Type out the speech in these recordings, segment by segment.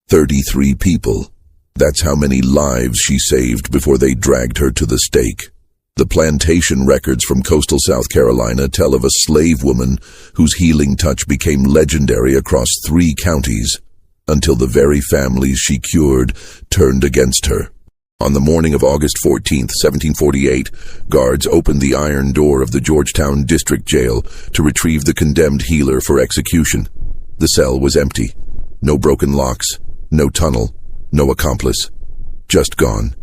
33 people. That's how many lives she saved before they dragged her to the stake. The plantation records from coastal South Carolina tell of a slave woman whose healing touch became legendary across 3 counties, until the very families she cured turned against her. On the morning of August 14, 1748, guards opened the iron door of the Georgetown District Jail to retrieve the condemned healer for execution. The cell was empty. No broken locks, no tunnel, no accomplice. Just gone.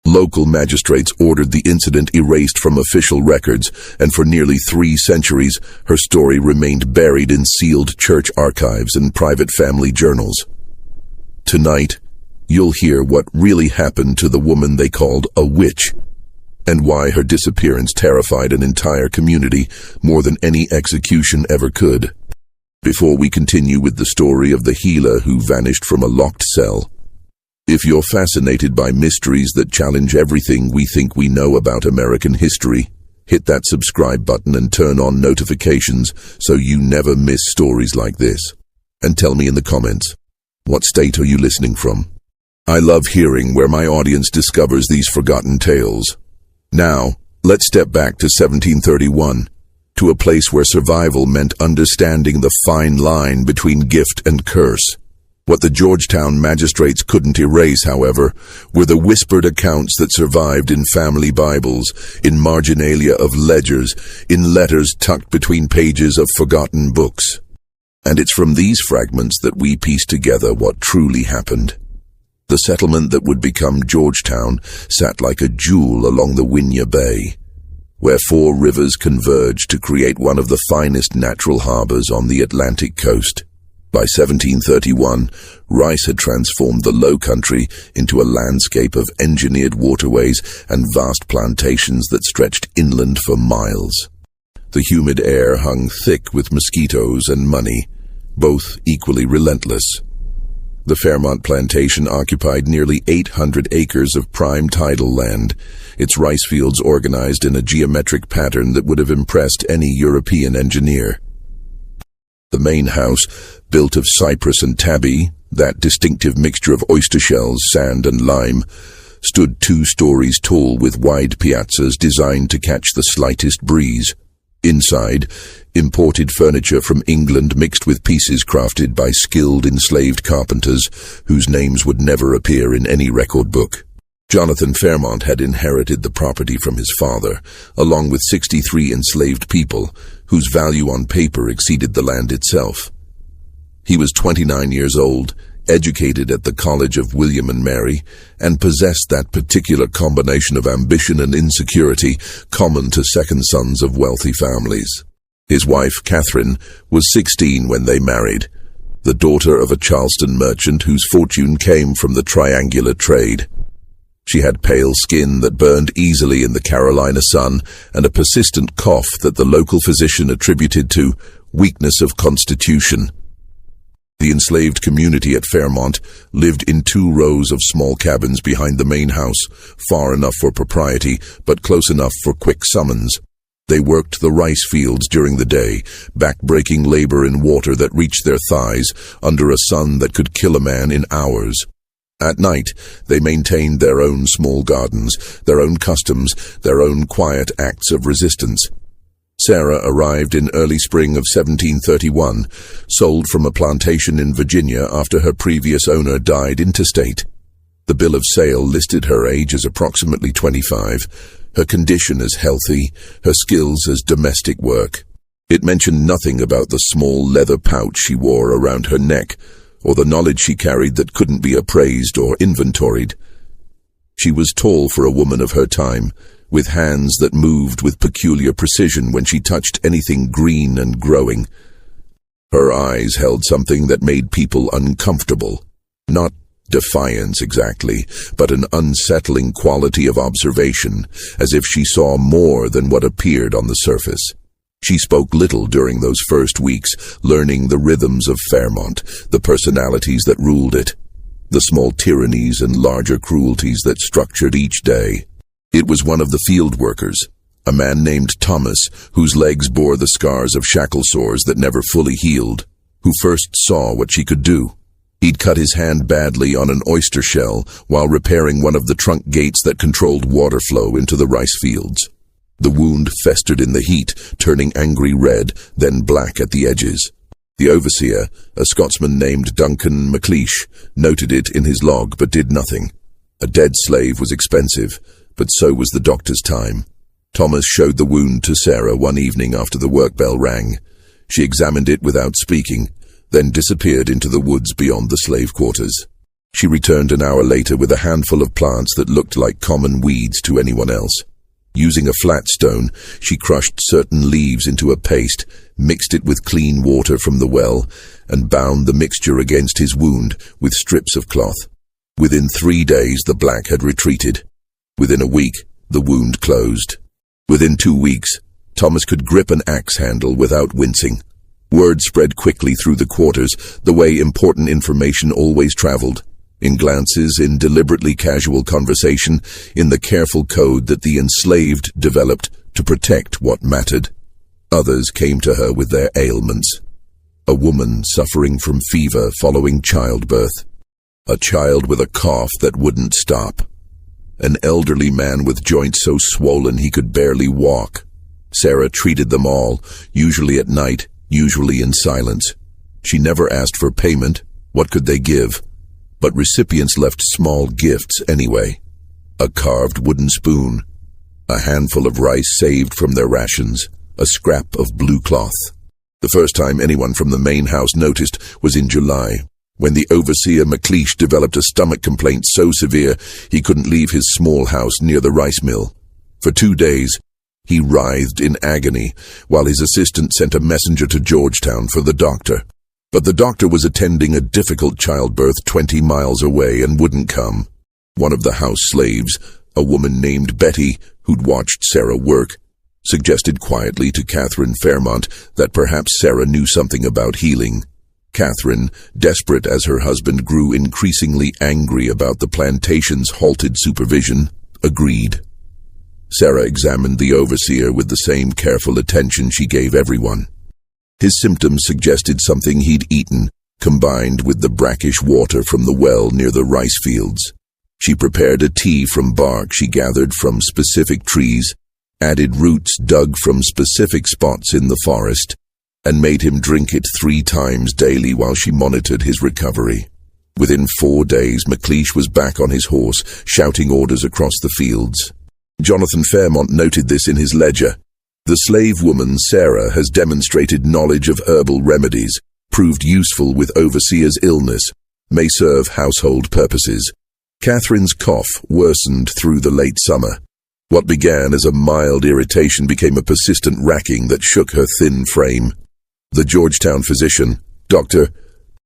Local magistrates ordered the incident erased from official records, and for nearly 3 centuries, her story remained buried in sealed church archives and private family journals. Tonight, you'll hear what really happened to the woman they called a witch, and why her disappearance terrified an entire community more than any execution ever could. Before we continue with the story of the healer who vanished from a locked cell, if you're fascinated by mysteries that challenge everything we think we know about American history, hit that subscribe button and turn on notifications so you never miss stories like this. And tell me in the comments, what state are you listening from? I love hearing where my audience discovers these forgotten tales. Now, let's step back to 1731, to a place where survival meant understanding the fine line between gift and curse. What the Georgetown magistrates couldn't erase, however, were the whispered accounts that survived in family Bibles, in marginalia of ledgers, in letters tucked between pages of forgotten books. And it's from these fragments that we piece together what truly happened. The settlement that would become Georgetown sat like a jewel along the Winyah Bay, where 4 rivers converged to create one of the finest natural harbors on the Atlantic coast. By 1731, Rice had transformed the Low Country into a landscape of engineered waterways and vast plantations that stretched inland for miles. The humid air hung thick with mosquitoes and money, both equally relentless. The Fairmont plantation occupied nearly 800 acres of prime tidal land, its rice fields organized in a geometric pattern that would have impressed any European engineer. The main house, built of cypress and tabby, that distinctive mixture of oyster shells, sand and lime, stood 2 stories tall with wide piazzas designed to catch the slightest breeze. Inside, imported furniture from England mixed with pieces crafted by skilled enslaved carpenters whose names would never appear in any record book. Jonathan Fairmont had inherited the property from his father, along with 63 enslaved people, whose value on paper exceeded the land itself. He was 29 years old, educated at the College of William and Mary, and possessed that particular combination of ambition and insecurity common to second sons of wealthy families. His wife, Catherine, was 16 when they married, the daughter of a Charleston merchant whose fortune came from the triangular trade. She had pale skin that burned easily in the Carolina sun and a persistent cough that the local physician attributed to weakness of constitution. The enslaved community at Fairmont lived in 2 rows of small cabins behind the main house, far enough for propriety, but close enough for quick summons. They worked the rice fields during the day, back-breaking labor in water that reached their thighs, under a sun that could kill a man in hours. At night, they maintained their own small gardens, their own customs, their own quiet acts of resistance. Sarah arrived in early spring of 1731, sold from a plantation in Virginia after her previous owner died intestate. The bill of sale listed her age as approximately 25, her condition as healthy, her skills as domestic work. It mentioned nothing about the small leather pouch she wore around her neck, or the knowledge she carried that couldn't be appraised or inventoried. She was tall for a woman of her time, with hands that moved with peculiar precision when she touched anything green and growing. Her eyes held something that made people uncomfortable. Not defiance exactly, but an unsettling quality of observation, as if she saw more than what appeared on the surface. She spoke little during those first weeks, learning the rhythms of Fairmont, the personalities that ruled it, the small tyrannies and larger cruelties that structured each day. It was one of the field workers, a man named Thomas, whose legs bore the scars of shackle sores that never fully healed, who first saw what she could do. He'd cut his hand badly on an oyster shell while repairing one of the trunk gates that controlled water flow into the rice fields. The wound festered in the heat, turning angry red, then black at the edges. The overseer, a Scotsman named Duncan MacLeish, noted it in his log but did nothing. A dead slave was expensive, but so was the doctor's time. Thomas showed the wound to Sarah one evening after the work bell rang. She examined it without speaking, then disappeared into the woods beyond the slave quarters. She returned an hour later with a handful of plants that looked like common weeds to anyone else. Using a flat stone, she crushed certain leaves into a paste, mixed it with clean water from the well, and bound the mixture against his wound with strips of cloth. Within 3 days, the black had retreated. Within a week, the wound closed. Within 2 weeks, Thomas could grip an axe handle without wincing. Word spread quickly through the quarters, the way important information always traveled. In glances, in deliberately casual conversation, in the careful code that the enslaved developed to protect what mattered. Others came to her with their ailments. A woman suffering from fever following childbirth. A child with a cough that wouldn't stop. An elderly man with joints so swollen he could barely walk. Sarah treated them all, usually at night, usually in silence. She never asked for payment. What could they give? But recipients left small gifts anyway. A carved wooden spoon, a handful of rice saved from their rations, a scrap of blue cloth. The first time anyone from the main house noticed was in July, when the overseer MacLeish developed a stomach complaint so severe he couldn't leave his small house near the rice mill. For 2 days, he writhed in agony, while his assistant sent a messenger to Georgetown for the doctor. But the doctor was attending a difficult childbirth 20 miles away and wouldn't come. One of the house slaves, a woman named Betty, who'd watched Sarah work, suggested quietly to Catherine Fairmont that perhaps Sarah knew something about healing. Catherine, desperate as her husband grew increasingly angry about the plantation's halted supervision, agreed. Sarah examined the overseer with the same careful attention she gave everyone. His symptoms suggested something he'd eaten, combined with the brackish water from the well near the rice fields. She prepared a tea from bark she gathered from specific trees, added roots dug from specific spots in the forest, and made him drink it 3 times daily while she monitored his recovery. Within 4 days, MacLeish was back on his horse, shouting orders across the fields. Jonathan Fairmont noted this in his ledger. The slave woman Sarah has demonstrated knowledge of herbal remedies, proved useful with overseer's illness, may serve household purposes. Catherine's cough worsened through the late summer. What began as a mild irritation became a persistent racking that shook her thin frame. The Georgetown physician, Dr.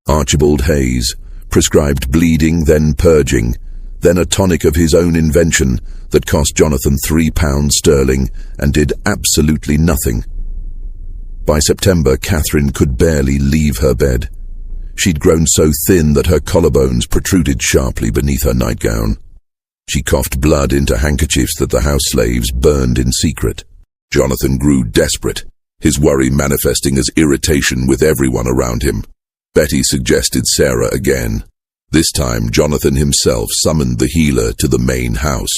Archibald Hayes, prescribed bleeding, then purging, then a tonic of his own invention that cost Jonathan £3 and did absolutely nothing. By September, Catherine could barely leave her bed. She'd grown so thin that her collarbones protruded sharply beneath her nightgown. She coughed blood into handkerchiefs that the house slaves burned in secret. Jonathan grew desperate, his worry manifesting as irritation with everyone around him. Betty suggested Sarah again. This time, Jonathan himself summoned the healer to the main house.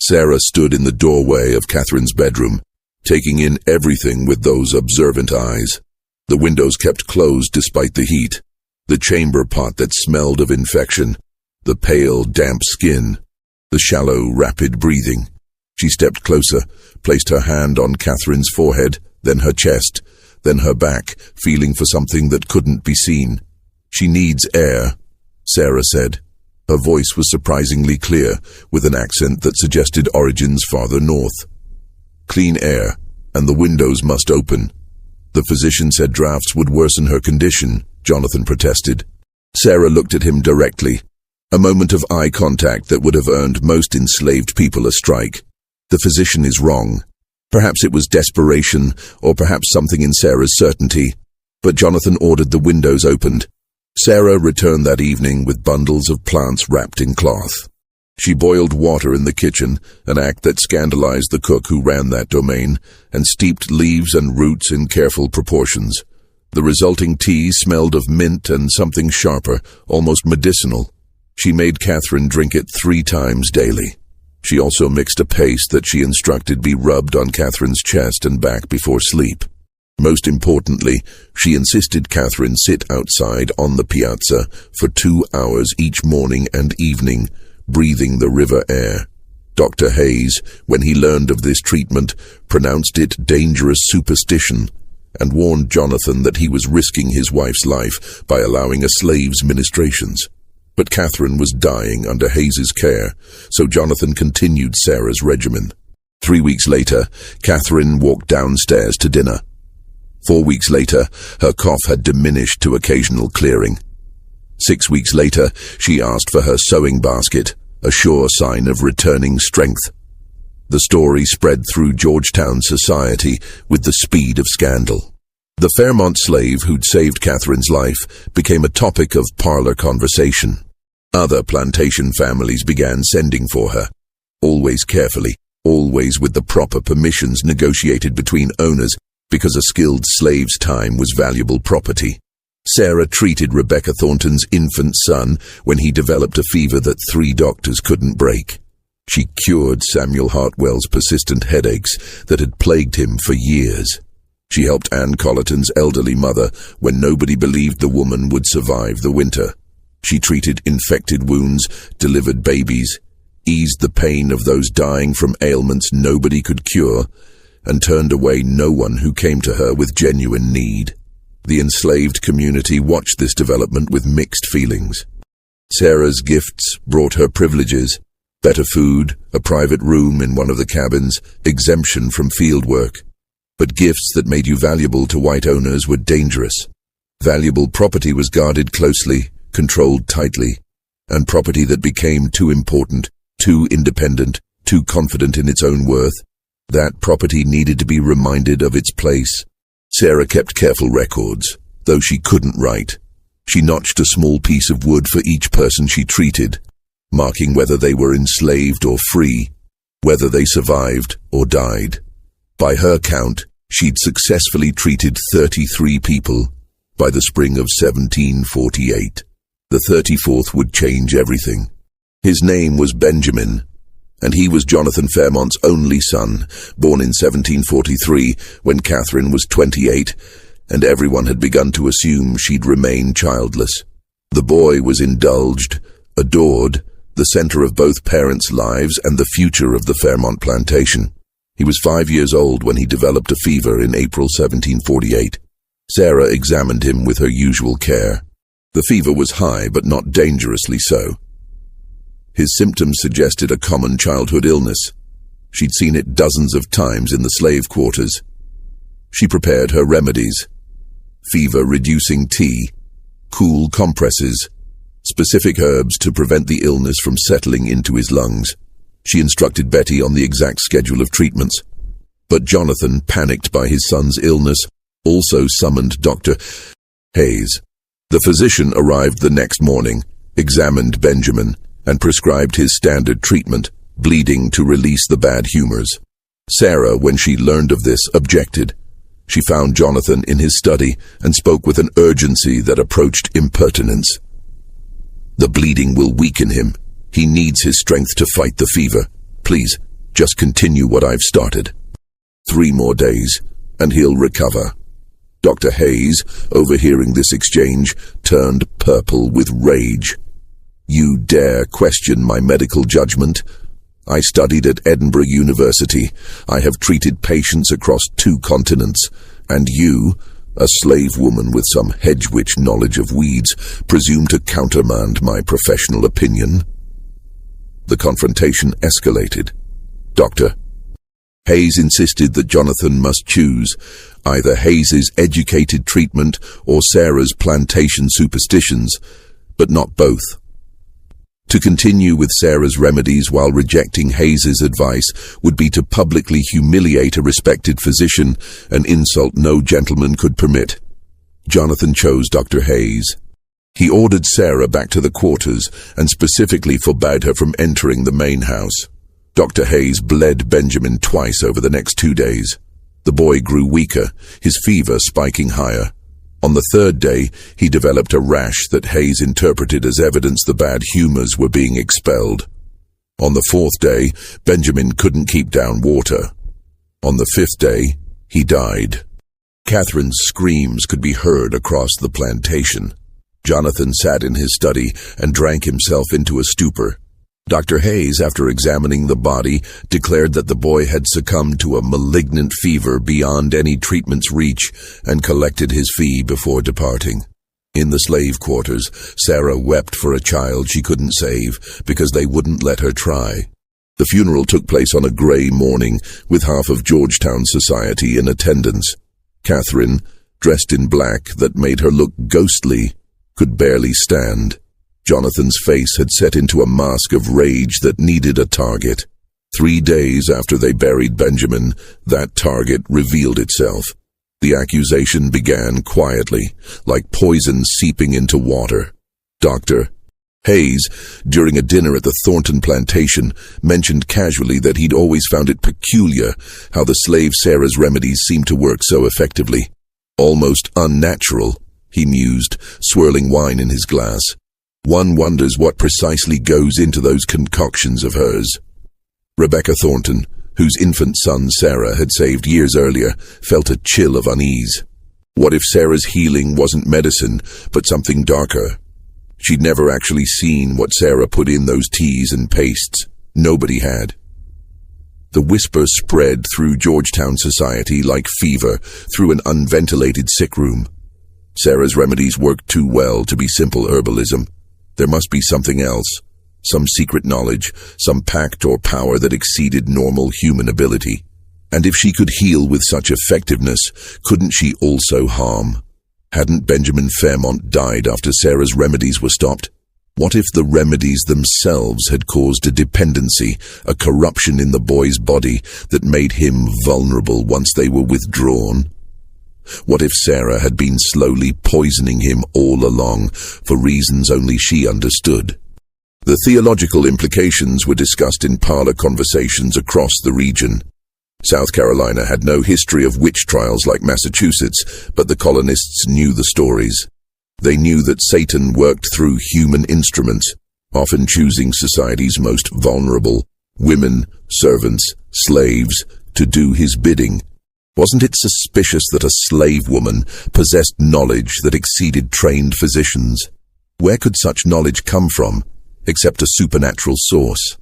Sarah stood in the doorway of Catherine's bedroom, taking in everything with those observant eyes. The windows kept closed despite the heat, the chamber pot that smelled of infection, the pale, damp skin, the shallow, rapid breathing. She stepped closer, placed her hand on Catherine's forehead, then her chest, then her back, feeling for something that couldn't be seen. "She needs air," Sarah said. Her voice was surprisingly clear, with an accent that suggested origins farther north. "Clean air, and the windows must open." The physician said drafts would worsen her condition, Jonathan protested. Sarah looked at him directly, a moment of eye contact that would have earned most enslaved people a strike. The physician is wrong. Perhaps it was desperation, or perhaps something in Sarah's certainty, but Jonathan ordered the windows opened. Sarah returned that evening with bundles of plants wrapped in cloth. She boiled water in the kitchen, an act that scandalized the cook who ran that domain, and steeped leaves and roots in careful proportions. The resulting tea smelled of mint and something sharper, almost medicinal. She made Catherine drink it 3 times daily. She also mixed a paste that she instructed be rubbed on Catherine's chest and back before sleep. Most importantly, she insisted Catherine sit outside on the piazza for 2 hours each morning and evening, breathing the river air. Dr. Hayes, when he learned of this treatment, pronounced it dangerous superstition and warned Jonathan that he was risking his wife's life by allowing a slave's ministrations. But Catherine was dying under Hayes's care, so Jonathan continued Sarah's regimen. 3 weeks later, Catherine walked downstairs to dinner. 4 weeks later, her cough had diminished to occasional clearing. 6 weeks later, she asked for her sewing basket, a sure sign of returning strength. The story spread through Georgetown society with the speed of scandal. The Fairmont slave who'd saved Catherine's life became a topic of parlor conversation. Other plantation families began sending for her, always carefully, always with the proper permissions negotiated between owners, because a skilled slave's time was valuable property. Sarah treated Rebecca Thornton's infant son when he developed a fever that 3 doctors couldn't break. She cured Samuel Hartwell's persistent headaches that had plagued him for years. She helped Ann Colleton's elderly mother when nobody believed the woman would survive the winter. She treated infected wounds, delivered babies, eased the pain of those dying from ailments nobody could cure, and turned away no one who came to her with genuine need. The enslaved community watched this development with mixed feelings. Sarah's gifts brought her privileges: better food, a private room in one of the cabins, exemption from field work. But gifts that made you valuable to white owners were dangerous. Valuable property was guarded closely, controlled tightly, and property that became too important, too independent, too confident in its own worth, that property needed to be reminded of its place. Sarah kept careful records, though she couldn't write. She notched a small piece of wood for each person she treated, marking whether they were enslaved or free, whether they survived or died. By her count, she'd successfully treated 33 people by the spring of 1748. The 34th would change everything. His name was Benjamin, and he was Jonathan Fairmont's only son, born in 1743 when Catherine was 28, and everyone had begun to assume she'd remain childless. The boy was indulged, adored, the center of both parents' lives and the future of the Fairmont plantation. He was 5 years old when he developed a fever in April 1748. Sarah examined him with her usual care. The fever was high, but not dangerously so. His symptoms suggested a common childhood illness. She'd seen it dozens of times in the slave quarters. She prepared her remedies: fever-reducing tea, cool compresses, specific herbs to prevent the illness from settling into his lungs. She instructed Betty on the exact schedule of treatments. But Jonathan, panicked by his son's illness, also summoned Dr. Hayes. The physician arrived the next morning, examined Benjamin, and prescribed his standard treatment, bleeding to release the bad humors. Sarah, when she learned of this, objected. She found Jonathan in his study and spoke with an urgency that approached impertinence. "The bleeding will weaken him. He needs his strength to fight the fever. Please, just continue what I've started. 3 more days, and he'll recover." Dr. Hayes, overhearing this exchange, turned purple with rage. "You dare question my medical judgment? I studied at Edinburgh University. I have treated patients across 2 continents, and you, a slave woman with some hedge witch knowledge of weeds, presume to countermand my professional opinion?" The confrontation escalated. Dr. Hayes insisted that Jonathan must choose either Hayes's educated treatment or Sarah's plantation superstitions, but not both. To continue with Sarah's remedies while rejecting Hayes's advice would be to publicly humiliate a respected physician, an insult no gentleman could permit. Jonathan chose Dr. Hayes. He ordered Sarah back to the quarters and specifically forbade her from entering the main house. Dr. Hayes bled Benjamin twice over the next 2 days. The boy grew weaker, his fever spiking higher. On the third day, he developed a rash that Hayes interpreted as evidence the bad humors were being expelled. On the fourth day, Benjamin couldn't keep down water. On the fifth day, he died. Catherine's screams could be heard across the plantation. Jonathan sat in his study and drank himself into a stupor. Dr. Hayes, after examining the body, declared that the boy had succumbed to a malignant fever beyond any treatment's reach and collected his fee before departing. In the slave quarters, Sarah wept for a child she couldn't save because they wouldn't let her try. The funeral took place on a gray morning with half of Georgetown society in attendance. Catherine, dressed in black that made her look ghostly, could barely stand. Jonathan's face had set into a mask of rage that needed a target. 3 days after they buried Benjamin, that target revealed itself. The accusation began quietly, like poison seeping into water. Dr. Hayes, during a dinner at the Thornton plantation, mentioned casually that he'd always found it peculiar how the slave Sarah's remedies seemed to work so effectively. Almost unnatural, he mused, swirling wine in his glass. One wonders what precisely goes into those concoctions of hers. Rebecca Thornton, whose infant son Sarah had saved years earlier, felt a chill of unease. What if Sarah's healing wasn't medicine, but something darker? She'd never actually seen what Sarah put in those teas and pastes. Nobody had. The whisper spread through Georgetown society like fever through an unventilated sick room. Sarah's remedies worked too well to be simple herbalism. There must be something else, some secret knowledge, some pact or power that exceeded normal human ability. And if she could heal with such effectiveness, couldn't she also harm? Hadn't Benjamin Fairmont died after Sarah's remedies were stopped? What if the remedies themselves had caused a dependency, a corruption in the boy's body that made him vulnerable once they were withdrawn? What if Sarah had been slowly poisoning him all along for reasons only she understood? The theological implications were discussed in parlor conversations across the region. South Carolina had no history of witch trials like Massachusetts, but the colonists knew the stories. They knew that Satan worked through human instruments, often choosing society's most vulnerable, women, servants, slaves, to do his bidding. Wasn't it suspicious that a slave woman possessed knowledge that exceeded trained physicians? Where could such knowledge come from, except a supernatural source?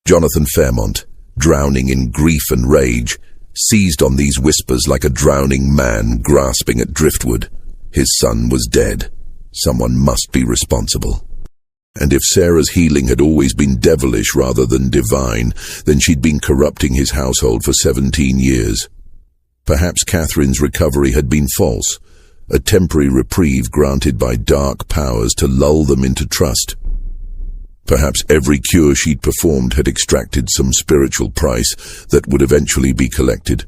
Jonathan Fairmont, drowning in grief and rage, seized on these whispers like a drowning man grasping at driftwood. His son was dead. Someone must be responsible. And if Sarah's healing had always been devilish rather than divine, then she'd been corrupting his household for 17 years. Perhaps Catherine's recovery had been false, a temporary reprieve granted by dark powers to lull them into trust. Perhaps every cure she'd performed had extracted some spiritual price that would eventually be collected.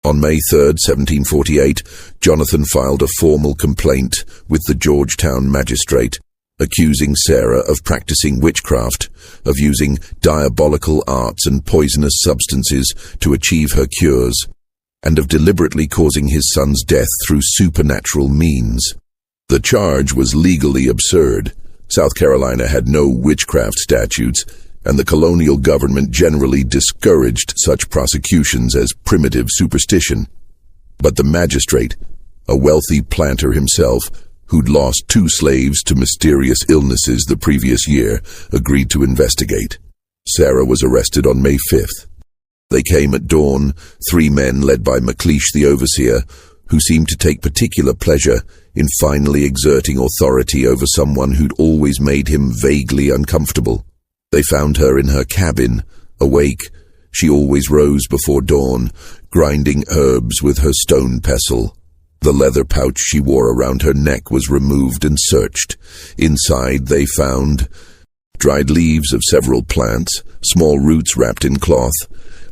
On May 3, 1748, Jonathan filed a formal complaint with the Georgetown magistrate, accusing Sarah of practicing witchcraft, of using diabolical arts and poisonous substances to achieve her cures, and of deliberately causing his son's death through supernatural means. The charge was legally absurd. South Carolina had no witchcraft statutes, and the colonial government generally discouraged such prosecutions as primitive superstition. But the magistrate, a wealthy planter himself, who'd lost 2 slaves to mysterious illnesses the previous year, agreed to investigate. Sarah was arrested on May 5th. They came at dawn, 3 men led by McLeish the overseer, who seemed to take particular pleasure in finally exerting authority over someone who'd always made him vaguely uncomfortable. They found her in her cabin, awake. She always rose before dawn, grinding herbs with her stone pestle. The leather pouch she wore around her neck was removed and searched. Inside they found dried leaves of several plants, small roots wrapped in cloth,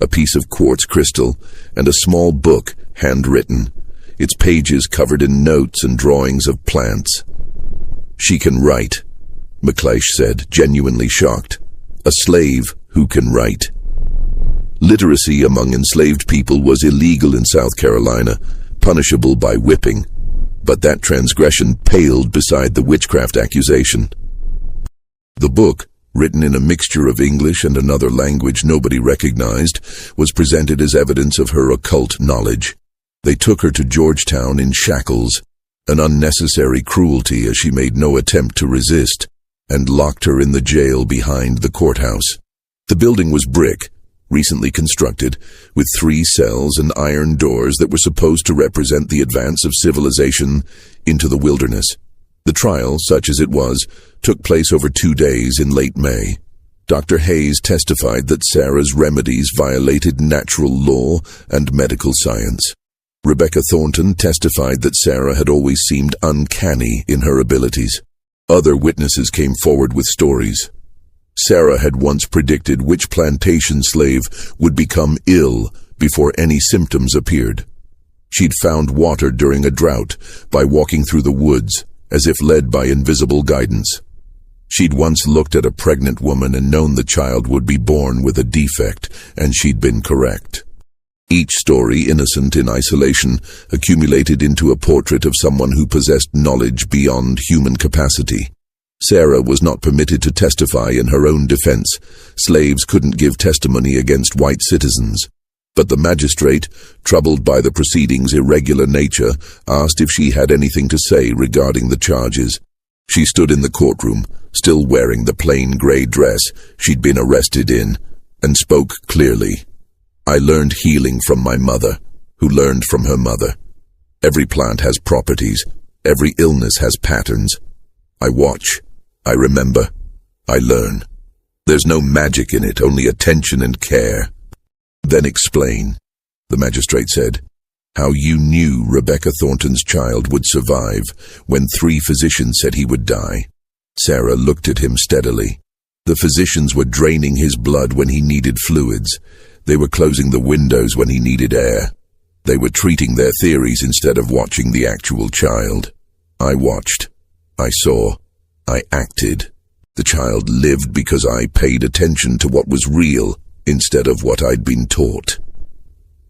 a piece of quartz crystal, and a small book, handwritten, its pages covered in notes and drawings of plants. "She can write," McLeish said, genuinely shocked. "A slave who can write." Literacy among enslaved people was illegal in South Carolina, punishable by whipping. but that transgression paled beside the witchcraft accusation. The book, written in a mixture of English and another language nobody recognized, was presented as evidence of her occult knowledge. They took her to Georgetown in shackles, an unnecessary cruelty as she made no attempt to resist, and locked her in the jail behind the courthouse. The building was brick, recently constructed, with 3 cells and iron doors that were supposed to represent the advance of civilization into the wilderness. The trial, such as it was, took place over 2 days in late May. Dr. Hayes testified that Sarah's remedies violated natural law and medical science. Rebecca Thornton testified that Sarah had always seemed uncanny in her abilities. Other witnesses came forward with stories. Sarah had once predicted which plantation slave would become ill before any symptoms appeared. She'd found water during a drought by walking through the woods, as if led by invisible guidance. She'd once looked at a pregnant woman and known the child would be born with a defect, and she'd been correct. Each story, innocent in isolation, accumulated into a portrait of someone who possessed knowledge beyond human capacity. Sarah was not permitted to testify in her own defense. Slaves couldn't give testimony against white citizens. But the magistrate, troubled by the proceedings' irregular nature, asked if she had anything to say regarding the charges. She stood in the courtroom, still wearing the plain gray dress she'd been arrested in, and spoke clearly. "I learned healing from my mother, who learned from her mother. Every plant has properties. Every illness has patterns. I watch. I remember. I learn. There's no magic in it, only attention and care." "Then explain," the magistrate said, "how you knew Rebecca Thornton's child would survive when 3 physicians said he would die." Sarah looked at him steadily. The physicians were draining his blood when he needed fluids. They were closing the windows when he needed air. They were treating their theories instead of watching the actual child. I watched. I saw. I acted. The child lived because I paid attention to what was real instead of what I'd been taught.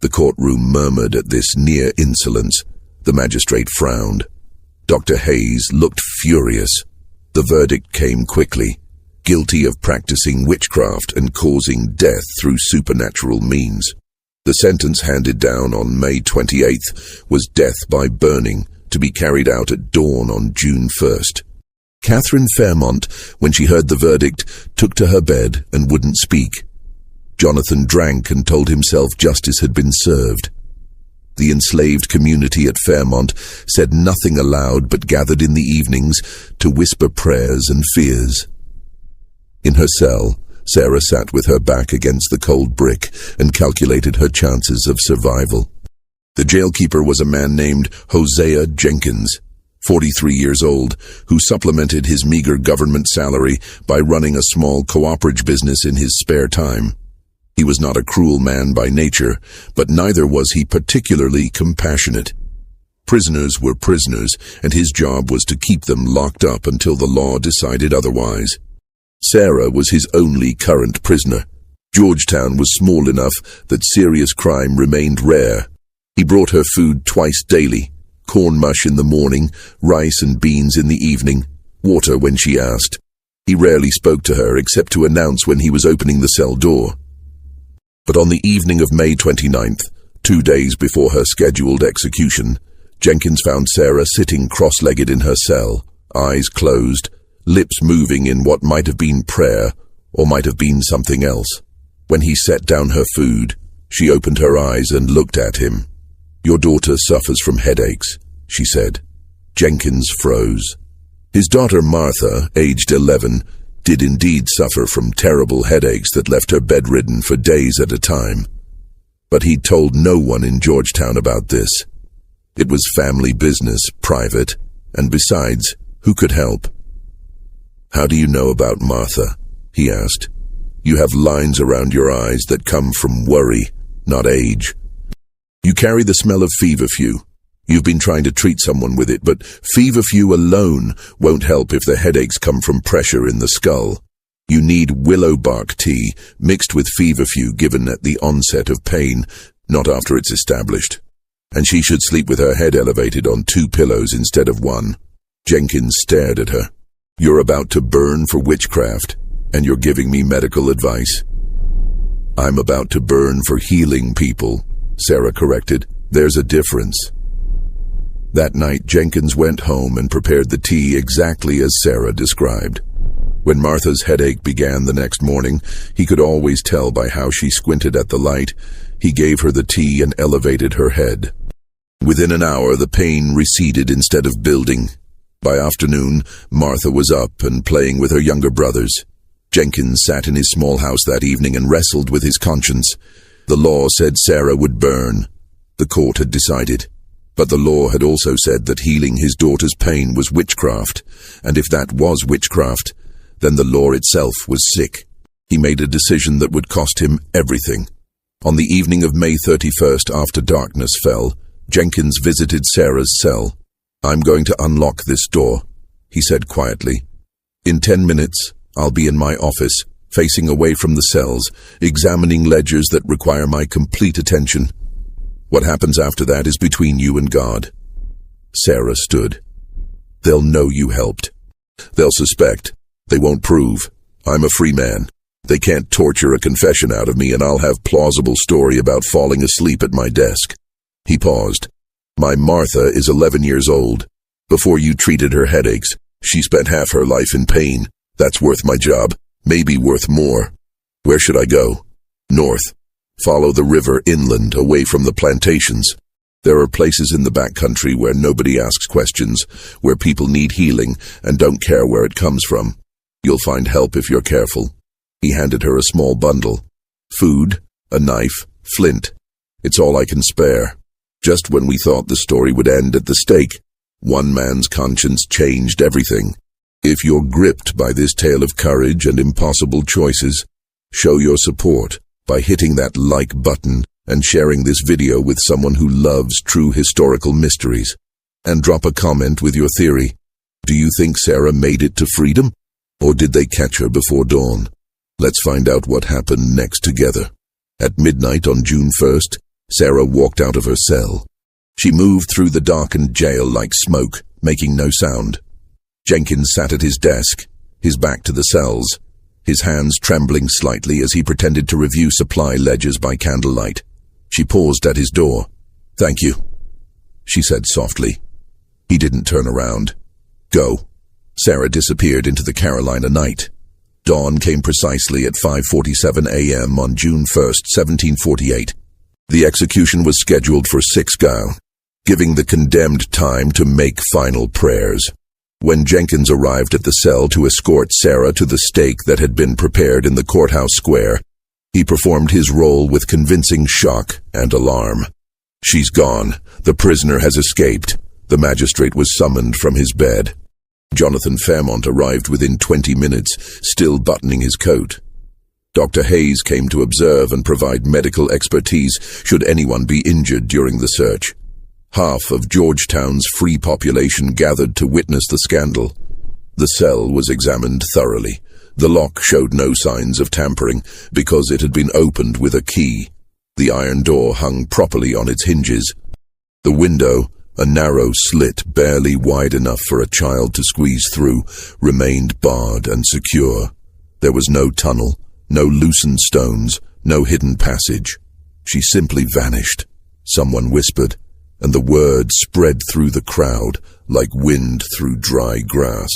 The courtroom murmured at this near insolence. The magistrate frowned. Dr. Hayes looked furious. The verdict came quickly. Guilty of practicing witchcraft and causing death through supernatural means. The sentence handed down on May 28th was death by burning, to be carried out at dawn on June 1st. Catherine Fairmont, when she heard the verdict, took to her bed and wouldn't speak. Jonathan drank and told himself justice had been served. The enslaved community at Fairmont said nothing aloud but gathered in the evenings to whisper prayers and fears. In her cell, Sarah sat with her back against the cold brick and calculated her chances of survival. The jailkeeper was a man named Hosea Jenkins, 43 years old, who supplemented his meager government salary by running a small cooperative business in his spare time. He was not a cruel man by nature, but neither was he particularly compassionate. Prisoners were prisoners, and his job was to keep them locked up until the law decided otherwise. Sarah was his only current prisoner. Georgetown was small enough that serious crime remained rare. He brought her food twice daily, corn mush in the morning, rice and beans in the evening, water when she asked. He rarely spoke to her except to announce when he was opening the cell door. But on the evening of May 29th, 2 days before her scheduled execution, Jenkins found Sarah sitting cross-legged in her cell, eyes closed, lips moving in what might have been prayer or might have been something else. When he set down her food, she opened her eyes and looked at him. "Your daughter suffers from headaches," she said. Jenkins froze. His daughter Martha, aged 11, did indeed suffer from terrible headaches that left her bedridden for days at a time. But he'd told no one in Georgetown about this. It was family business, private, and besides, who could help? "How do you know about Martha?" he asked. "You have lines around your eyes that come from worry, not age. You carry the smell of feverfew. You've been trying to treat someone with it, but feverfew alone won't help if the headaches come from pressure in the skull. You need willow bark tea mixed with feverfew given at the onset of pain, not after it's established. and she should sleep with her head elevated on 2 pillows instead of 1. Jenkins stared at her. "You're about to burn for witchcraft, and you're giving me medical advice." "I'm about to burn for healing people," Sarah corrected. "There's a difference." That night, Jenkins went home and prepared the tea exactly as Sarah described. When Martha's headache began the next morning, he could always tell by how she squinted at the light. He gave her the tea and elevated her head. Within an hour, the pain receded instead of building. By afternoon, Martha was up and playing with her younger brothers. Jenkins sat in his small house that evening and wrestled with his conscience. The law said Sarah would burn. The court had decided. But the law had also said that healing his daughter's pain was witchcraft, and if that was witchcraft, then the law itself was sick. He made a decision that would cost him everything. On the evening of May 31st, after darkness fell, Jenkins visited Sarah's cell. "I'm going to unlock this door," he said quietly. "In 10 minutes, I'll be in my office, facing away from the cells, examining ledgers that require my complete attention. What happens after that is between you and God." Sarah stood. "They'll know you helped. They'll suspect. They won't prove. I'm a free man. They can't torture a confession out of me, and I'll have plausible story about falling asleep at my desk." He paused. "My Martha is 11 years old. Before you treated her headaches, she spent half her life in pain. That's worth my job, maybe worth more. Where should I go?" "North. Follow the river inland, away from the plantations. There are places in the backcountry where nobody asks questions, where people need healing and don't care where it comes from. You'll find help if you're careful." He handed her a small bundle. "Food, a knife, flint. It's all I can spare." Just when we thought the story would end at the stake, one man's conscience changed everything. If you're gripped by this tale of courage and impossible choices, show your support by hitting that like button and sharing this video with someone who loves true historical mysteries. And drop a comment with your theory. Do you think Sarah made it to freedom? Or did they catch her before dawn? Let's find out what happened next together. At midnight on June 1st, Sarah walked out of her cell. She moved through the darkened jail like smoke, making no sound. Jenkins sat at his desk, his back to the cells, his hands trembling slightly as he pretended to review supply ledgers by candlelight. She paused at his door. "Thank you," she said softly. He didn't turn around. "Go." Sarah disappeared into the Carolina night. Dawn came precisely at 5:47 a.m. on June 1st, 1748. The execution was scheduled for 6 Gau, giving the condemned time to make final prayers. When Jenkins arrived at the cell to escort Sarah to the stake that had been prepared in the courthouse square, he performed his role with convincing shock and alarm. "She's gone. The prisoner has escaped." The magistrate was summoned from his bed. Jonathan Fairmont arrived within 20 minutes, still buttoning his coat. Dr. Hayes came to observe and provide medical expertise should anyone be injured during the search. Half of Georgetown's free population gathered to witness the scandal. The cell was examined thoroughly. The lock showed no signs of tampering because it had been opened with a key. The iron door hung properly on its hinges. The window, a narrow slit barely wide enough for a child to squeeze through, remained barred and secure. There was no tunnel, no loosened stones, no hidden passage. She simply vanished. Someone whispered, and the word spread through the crowd like wind through dry grass.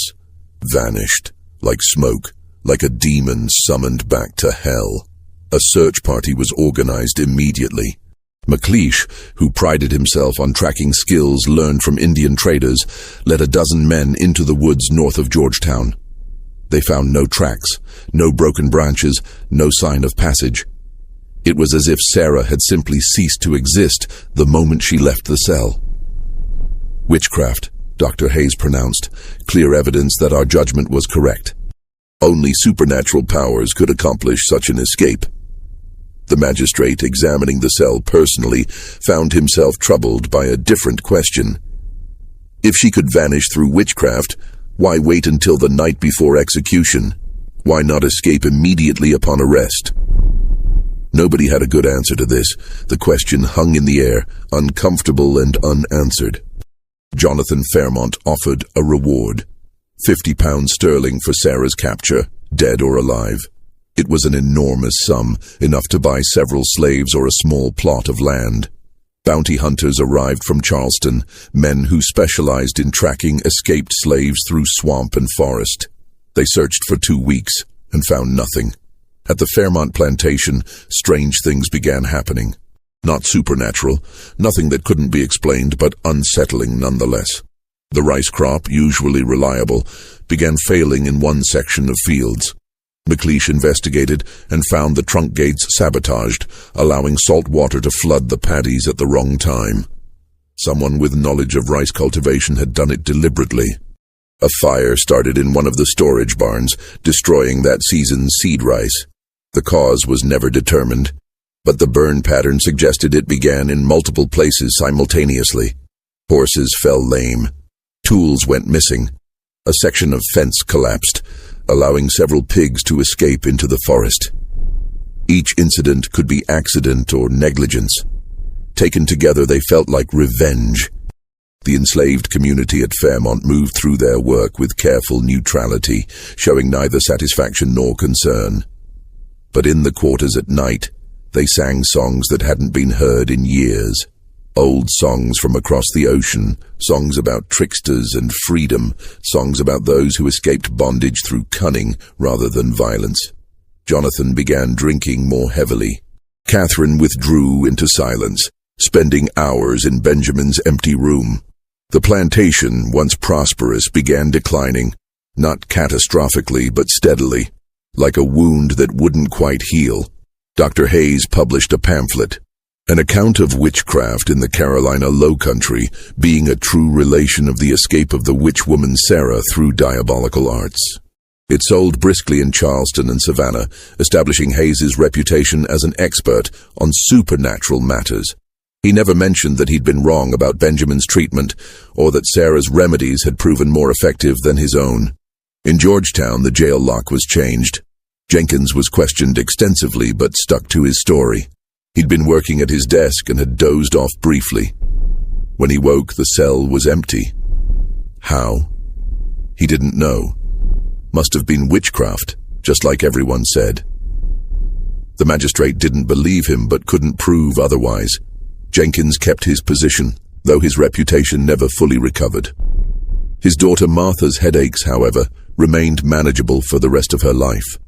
Vanished, like smoke, like a demon summoned back to hell. A search party was organized immediately. McLeish, who prided himself on tracking skills learned from Indian traders, led a dozen men into the woods north of Georgetown. They found no tracks, no broken branches, no sign of passage. It was as if Sarah had simply ceased to exist the moment she left the cell. "Witchcraft," Dr. Hayes pronounced, "clear evidence that our judgment was correct. Only supernatural powers could accomplish such an escape." The magistrate, examining the cell personally, found himself troubled by a different question. If she could vanish through witchcraft, why wait until the night before execution? Why not escape immediately upon arrest? Nobody had a good answer to this. The question hung in the air, uncomfortable and unanswered. Jonathan Fairmont offered a reward, £50 for Sarah's capture, dead or alive. It was an enormous sum, enough to buy several slaves or a small plot of land. Bounty hunters arrived from Charleston, men who specialized in tracking escaped slaves through swamp and forest. They searched for 2 weeks and found nothing. At the Fairmont plantation, strange things began happening. Not supernatural, nothing that couldn't be explained, but unsettling nonetheless. The rice crop, usually reliable, began failing in one section of fields. McLeish investigated and found the trunk gates sabotaged, allowing salt water to flood the paddies at the wrong time. Someone with knowledge of rice cultivation had done it deliberately. A fire started in one of the storage barns, destroying that season's seed rice. The cause was never determined, but the burn pattern suggested it began in multiple places simultaneously. Horses fell lame. Tools went missing. A section of fence collapsed, allowing several pigs to escape into the forest. Each incident could be accident or negligence. Taken together, they felt like revenge. The enslaved community at Fairmont moved through their work with careful neutrality, showing neither satisfaction nor concern. But in the quarters at night, they sang songs that hadn't been heard in years. Old songs from across the ocean, songs about tricksters and freedom, songs about those who escaped bondage through cunning rather than violence. Jonathan began drinking more heavily. Catherine withdrew into silence, spending hours in Benjamin's empty room. The plantation, once prosperous, began declining, not catastrophically but steadily, like a wound that wouldn't quite heal. Dr. Hayes published a pamphlet, an account of witchcraft in the Carolina Low Country, being a true relation of the escape of the witch woman Sarah through diabolical arts. It sold briskly in Charleston and Savannah, establishing Hayes's reputation as an expert on supernatural matters. He never mentioned that he'd been wrong about Benjamin's treatment, or that Sarah's remedies had proven more effective than his own. In Georgetown, the jail lock was changed. Jenkins was questioned extensively but stuck to his story. He'd been working at his desk and had dozed off briefly. When he woke, the cell was empty. How? He didn't know. Must have been witchcraft, just like everyone said. The magistrate didn't believe him but couldn't prove otherwise. Jenkins kept his position, though his reputation never fully recovered. His daughter Martha's headaches, however, remained manageable for the rest of her life.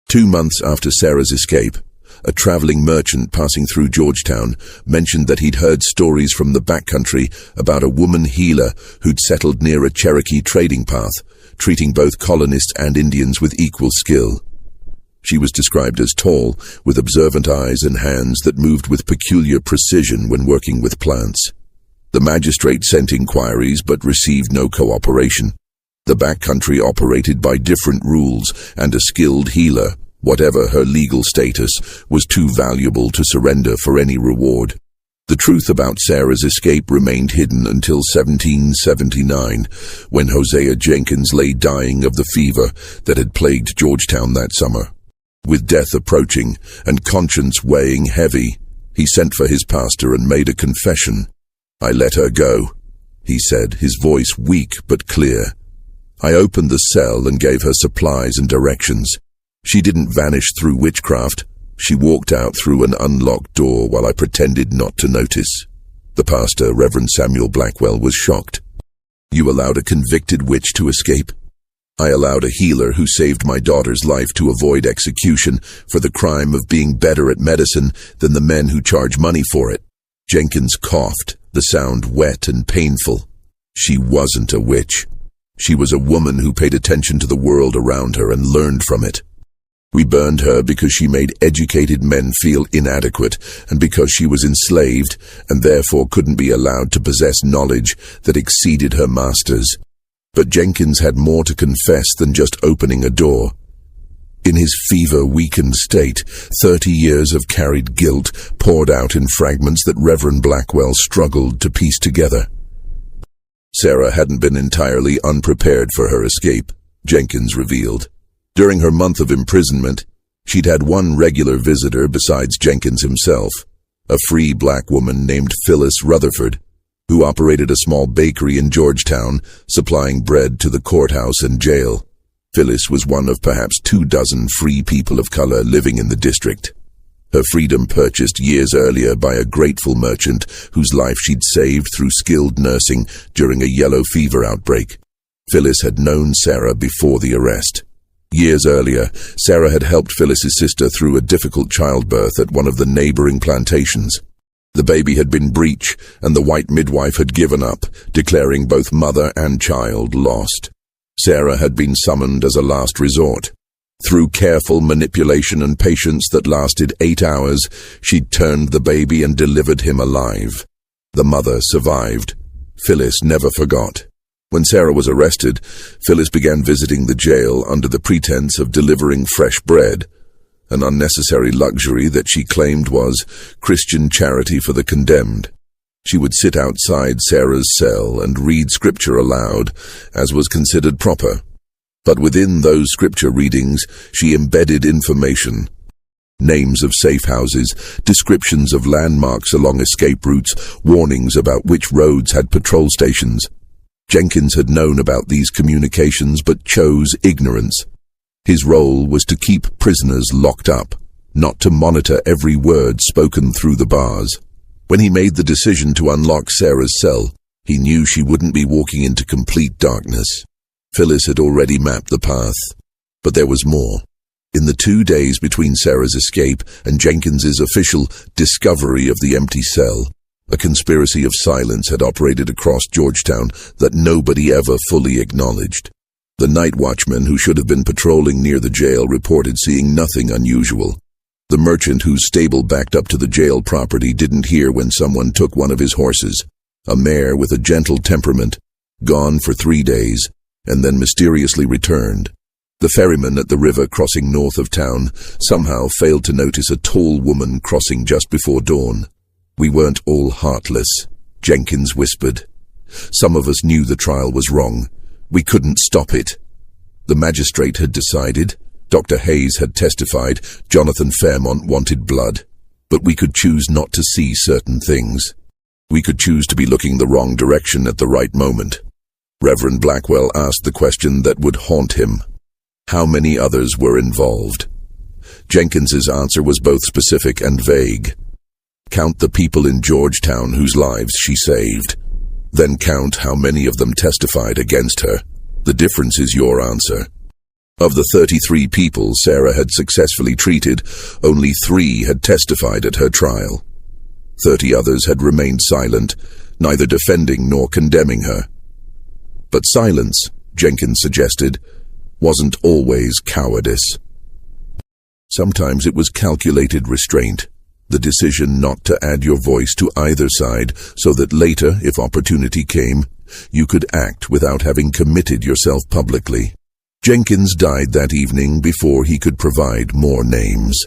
2 months after Sarah's escape, a traveling merchant passing through Georgetown mentioned that he'd heard stories from the backcountry about a woman healer who'd settled near a Cherokee trading path, treating both colonists and Indians with equal skill. She was described as tall, with observant eyes and hands that moved with peculiar precision when working with plants. The magistrate sent inquiries but received no cooperation. The backcountry operated by different rules, and a skilled healer, whatever her legal status, was too valuable to surrender for any reward. The truth about Sarah's escape remained hidden until 1779, when Hosea Jenkins lay dying of the fever that had plagued Georgetown that summer. With death approaching and conscience weighing heavy, he sent for his pastor and made a confession. "I let her go," he said, his voice weak but clear. "I opened the cell and gave her supplies and directions. She didn't vanish through witchcraft. She walked out through an unlocked door while I pretended not to notice." The pastor, Reverend Samuel Blackwell, was shocked. "You allowed a convicted witch to escape?" "I allowed a healer who saved my daughter's life to avoid execution for the crime of being better at medicine than the men who charge money for it." Jenkins coughed, the sound wet and painful. "She wasn't a witch. She was a woman who paid attention to the world around her and learned from it. We burned her because she made educated men feel inadequate, and because she was enslaved and therefore couldn't be allowed to possess knowledge that exceeded her masters." But Jenkins had more to confess than just opening a door. In his fever-weakened state, 30 years of carried guilt poured out in fragments that Reverend Blackwell struggled to piece together. Sarah hadn't been entirely unprepared for her escape, Jenkins revealed. During her month of imprisonment, She'd had one regular visitor besides Jenkins himself, a free black woman named Phyllis Rutherford, who operated a small bakery in Georgetown, supplying bread to the courthouse and jail. Phyllis was one of perhaps 24 free people of color living in the district. Her freedom purchased years earlier by a grateful merchant whose life she'd saved through skilled nursing during a yellow fever outbreak. Phyllis had known Sarah before the arrest. Years earlier, Sarah had helped Phyllis's sister through a difficult childbirth at one of the neighboring plantations. The baby had been breech, and the white midwife had given up, declaring both mother and child lost. Sarah had been summoned as a last resort. Through careful manipulation and patience that lasted 8 hours, she'd turned the baby and delivered him alive. The mother survived. Phyllis never forgot. When Sarah was arrested, Phyllis began visiting the jail under the pretense of delivering fresh bread, an unnecessary luxury that she claimed was Christian charity for the condemned. She would sit outside Sarah's cell and read scripture aloud, as was considered proper. But within those scripture readings, she embedded information. Names of safe houses, descriptions of landmarks along escape routes, warnings about which roads had patrol stations. Jenkins had known about these communications but chose ignorance. His role was to keep prisoners locked up, not to monitor every word spoken through the bars. When he made the decision to unlock Sarah's cell, he knew she wouldn't be walking into complete darkness. Phyllis had already mapped the path, but there was more. In the 2 days between Sarah's escape and Jenkins's official discovery of the empty cell, a conspiracy of silence had operated across Georgetown that nobody ever fully acknowledged. The night watchman who should have been patrolling near the jail reported seeing nothing unusual. The merchant whose stable backed up to the jail property didn't hear when someone took one of his horses, a mare with a gentle temperament, gone for 3 days, and then mysteriously returned. The ferryman at the river crossing north of town somehow failed to notice a tall woman crossing just before dawn. "We weren't all heartless," Jenkins whispered. "Some of us knew the trial was wrong. We couldn't stop it." The magistrate had decided. Dr. Hayes had testified. Jonathan Fairmont wanted blood. But we could choose not to see certain things. We could choose to be looking the wrong direction at the right moment. Reverend Blackwell asked the question that would haunt him. How many others were involved? Jenkins's answer was both specific and vague. Count the people in Georgetown whose lives she saved. Then count how many of them testified against her. The difference is your answer. Of the 33 people Sarah had successfully treated, only 3 had testified at her trial. 30 others had remained silent, neither defending nor condemning her. But silence, Jenkins suggested, wasn't always cowardice. Sometimes it was calculated restraint, the decision not to add your voice to either side so that later, if opportunity came, you could act without having committed yourself publicly. Jenkins died that evening before he could provide more names.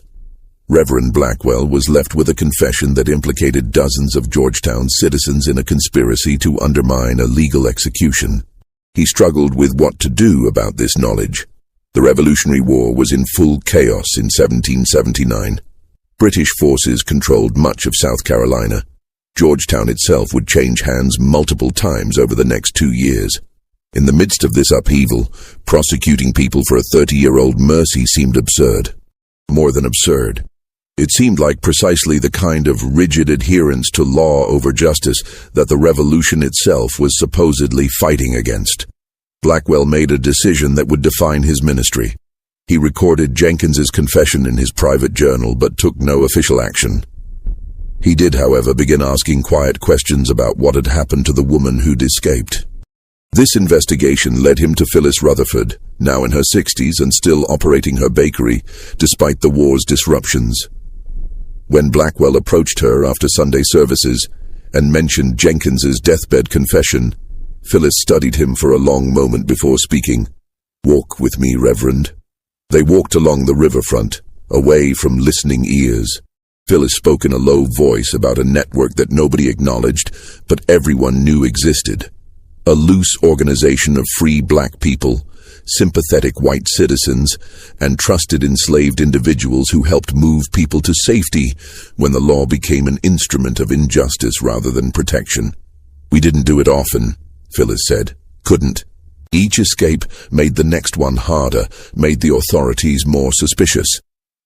Reverend Blackwell was left with a confession that implicated dozens of Georgetown citizens in a conspiracy to undermine a legal execution. He struggled with what to do about this knowledge. The Revolutionary War was in full chaos in 1779. British forces controlled much of South Carolina. Georgetown itself would change hands multiple times over the next 2 years. In the midst of this upheaval, prosecuting people for a 30-year-old mercy seemed absurd. More than absurd. It seemed like precisely the kind of rigid adherence to law over justice that the revolution itself was supposedly fighting against. Blackwell made a decision that would define his ministry. He recorded Jenkins's confession in his private journal but took no official action. He did, however, begin asking quiet questions about what had happened to the woman who'd escaped. This investigation led him to Phyllis Rutherford, now in her 60s and still operating her bakery, despite the war's disruptions. When Blackwell approached her after Sunday services and mentioned Jenkins's deathbed confession, Phyllis studied him for a long moment before speaking. "Walk with me, Reverend." They walked along the riverfront, away from listening ears. Phyllis spoke in a low voice about a network that nobody acknowledged, but everyone knew existed. A loose organization of free black people, sympathetic white citizens, and trusted enslaved individuals who helped move people to safety when the law became an instrument of injustice rather than protection. "We didn't do it often," Phyllis said. "Couldn't. Each escape made the next one harder, made the authorities more suspicious.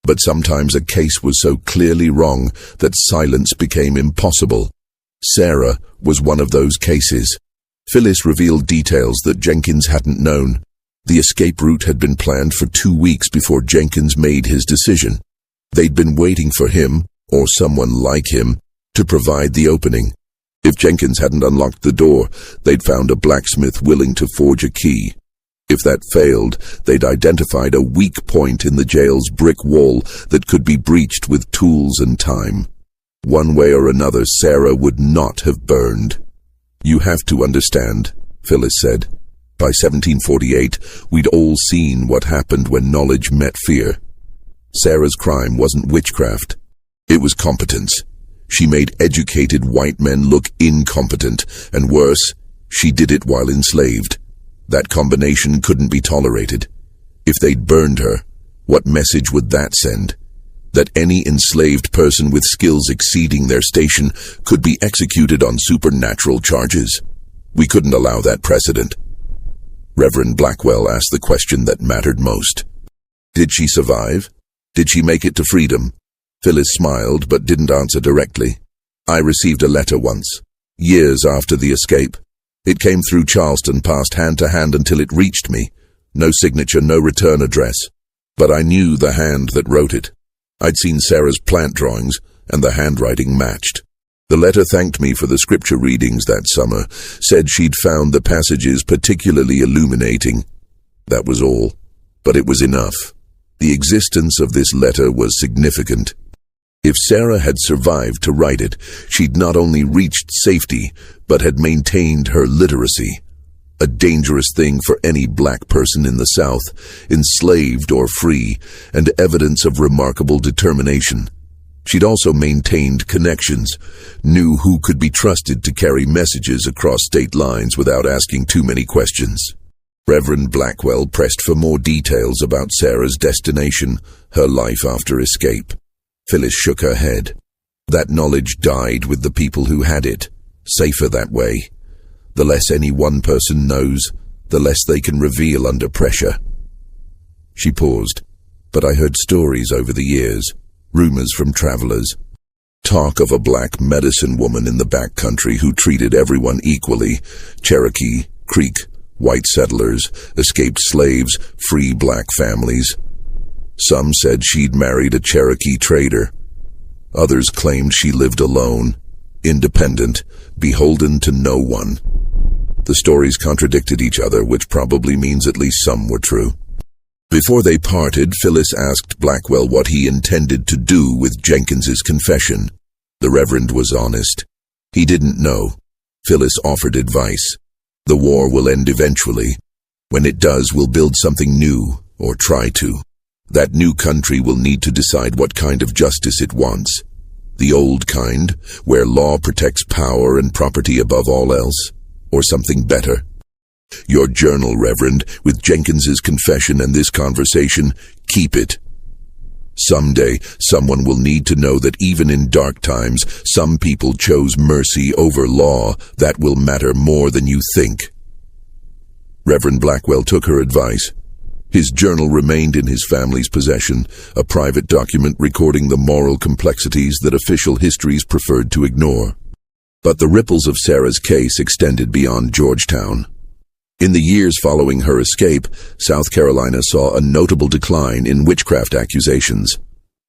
But sometimes a case was so clearly wrong that silence became impossible. Sarah was one of those cases." Phyllis revealed details that Jenkins hadn't known. The escape route had been planned for 2 weeks before Jenkins made his decision. They'd been waiting for him, or someone like him, to provide the opening. If Jenkins hadn't unlocked the door, they'd found a blacksmith willing to forge a key. If that failed, they'd identified a weak point in the jail's brick wall that could be breached with tools and time. One way or another, Sarah would not have burned. "You have to understand," Phyllis said. "By 1748, we'd all seen what happened when knowledge met fear. Sarah's crime wasn't witchcraft. It was competence. She made educated white men look incompetent, and worse, she did it while enslaved. That combination couldn't be tolerated. If they'd burned her, what message would that send? That any enslaved person with skills exceeding their station could be executed on supernatural charges? We couldn't allow that precedent." Reverend Blackwell asked the question that mattered most. "Did she survive? Did she make it to freedom?" Phyllis smiled but didn't answer directly. "I received a letter once, years after the escape. It came through Charleston, passed hand to hand until it reached me. No signature, no return address. But I knew the hand that wrote it. I'd seen Sarah's plant drawings, and the handwriting matched. The letter thanked me for the scripture readings that summer, said she'd found the passages particularly illuminating. That was all. But it was enough. The existence of this letter was significant. If Sarah had survived to write it, she'd not only reached safety, but had maintained her literacy. A dangerous thing for any black person in the South, enslaved or free, and evidence of remarkable determination. She'd also maintained connections, knew who could be trusted to carry messages across state lines without asking too many questions. Reverend Blackwell pressed for more details about Sarah's destination, her life after escape. Phyllis shook her head. That knowledge died with the people who had it. Safer that way. The less any one person knows, the less they can reveal under pressure. She paused. "But I heard stories over the years, rumors from travelers. Talk of a black medicine woman in the backcountry who treated everyone equally. Cherokee, Creek, white settlers, escaped slaves, free black families. Some said she'd married a Cherokee trader. Others claimed she lived alone, independent, beholden to no one. The stories contradicted each other, which probably means at least some were true." Before they parted, Phyllis asked Blackwell what he intended to do with Jenkins's confession. The Reverend was honest. He didn't know. Phyllis offered advice. "The war will end eventually. When it does, we'll build something new, or try to. That new country will need to decide what kind of justice it wants. The old kind, where law protects power and property above all else, or something better. Your journal, Reverend, with Jenkins's confession and this conversation, keep it. Someday, someone will need to know that even in dark times, some people chose mercy over law. That will matter more than you think." Reverend Blackwell took her advice. His journal remained in his family's possession, a private document recording the moral complexities that official histories preferred to ignore. But the ripples of Sarah's case extended beyond Georgetown. In the years following her escape, South Carolina saw a notable decline in witchcraft accusations.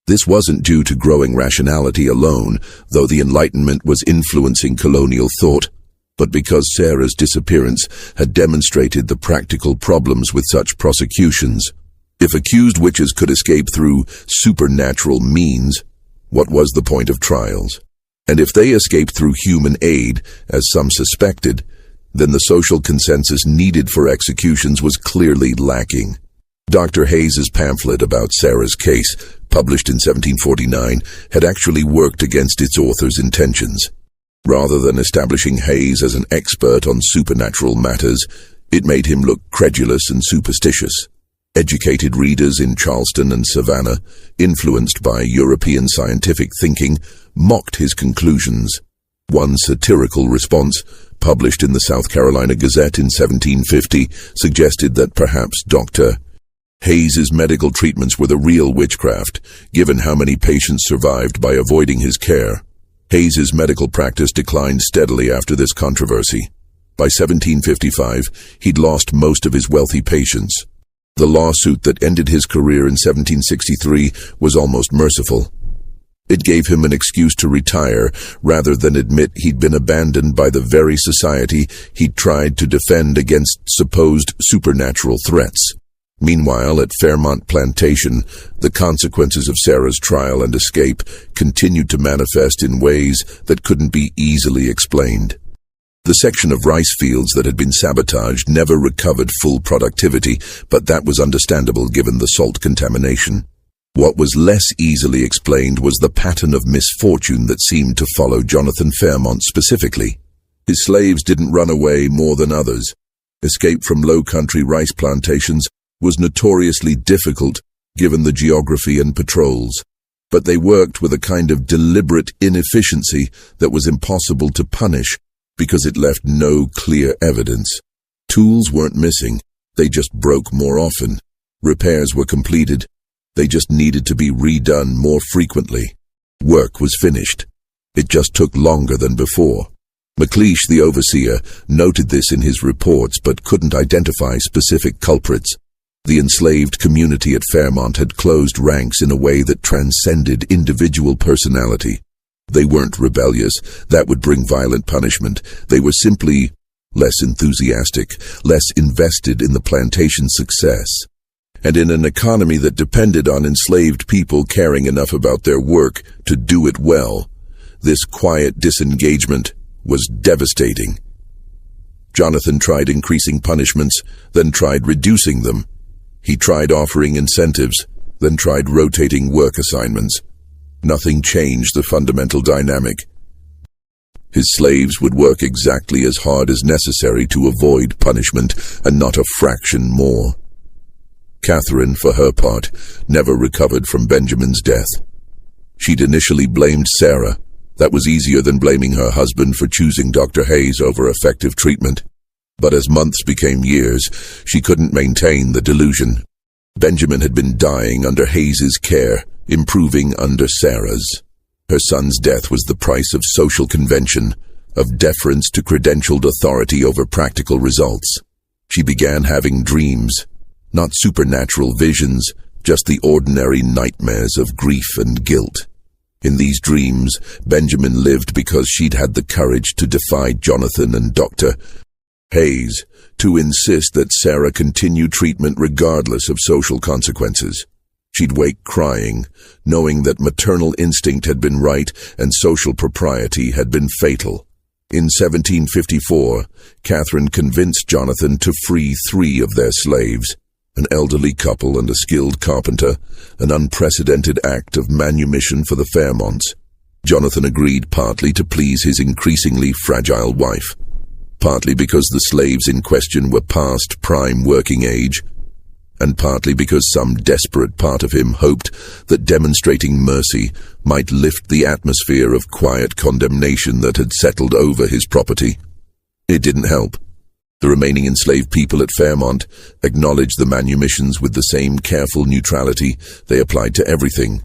This wasn't due to growing rationality alone, though the Enlightenment was influencing colonial thought, but because Sarah's disappearance had demonstrated the practical problems with such prosecutions. If accused witches could escape through supernatural means, what was the point of trials? And if they escaped through human aid, as some suspected, then the social consensus needed for executions was clearly lacking. Dr. Hayes's pamphlet about Sarah's case, published in 1749, had actually worked against its author's intentions. Rather than establishing Hayes as an expert on supernatural matters, It made him look credulous and superstitious. Educated readers in Charleston and Savannah, influenced by European scientific thinking, mocked his conclusions. One satirical response, published in the South Carolina Gazette in 1750, suggested that perhaps Dr. Hayes's medical treatments were the real witchcraft, given how many patients survived by avoiding his care. Hayes's medical practice declined steadily after this controversy. By 1755, he'd lost most of his wealthy patients. The lawsuit that ended his career in 1763 was almost merciful. It gave him an excuse to retire, rather than admit he'd been abandoned by the very society he'd tried to defend against supposed supernatural threats. Meanwhile, at Fairmont Plantation, the consequences of Sarah's trial and escape continued to manifest in ways that couldn't be easily explained. The section of rice fields that had been sabotaged never recovered full productivity, but that was understandable given the salt contamination. What was less easily explained was the pattern of misfortune that seemed to follow Jonathan Fairmont specifically. His slaves didn't run away more than others. Escape from low-country rice plantations was notoriously difficult given the geography and patrols, but they worked with a kind of deliberate inefficiency that was impossible to punish because it left no clear evidence. Tools weren't missing, they just broke more often. Repairs were completed, they just needed to be redone more frequently. Work was finished. It just took longer than before. McLeish, the overseer, noted this in his reports but couldn't identify specific culprits. The enslaved community at Fairmont had closed ranks in a way that transcended individual personality. They weren't rebellious, that would bring violent punishment. They were simply less enthusiastic, less invested in the plantation's success. And in an economy that depended on enslaved people caring enough about their work to do it well, this quiet disengagement was devastating. Jonathan tried increasing punishments, then tried reducing them. He tried offering incentives, then tried rotating work assignments. Nothing changed the fundamental dynamic. His slaves would work exactly as hard as necessary to avoid punishment, and not a fraction more. Catherine, for her part, never recovered from Benjamin's death. She'd initially blamed Sarah. That was easier than blaming her husband for choosing Dr. Hayes over effective treatment. But as months became years, she couldn't maintain the delusion. Benjamin had been dying under Hayes's care, improving under Sarah's. Her son's death was the price of social convention, of deference to credentialed authority over practical results. She began having dreams, not supernatural visions, just the ordinary nightmares of grief and guilt. In these dreams, Benjamin lived because she'd had the courage to defy Jonathan and Dr. Hayes, to insist that Sarah continue treatment regardless of social consequences. She'd wake crying, knowing that maternal instinct had been right and social propriety had been fatal. In 1754, Catherine convinced Jonathan to free 3 of their slaves, an elderly couple and a skilled carpenter, an unprecedented act of manumission for the Fairmonts. Jonathan agreed partly to please his increasingly fragile wife, partly because the slaves in question were past prime working age, and partly because some desperate part of him hoped that demonstrating mercy might lift the atmosphere of quiet condemnation that had settled over his property. It didn't help. The remaining enslaved people at Fairmont acknowledged the manumissions with the same careful neutrality they applied to everything.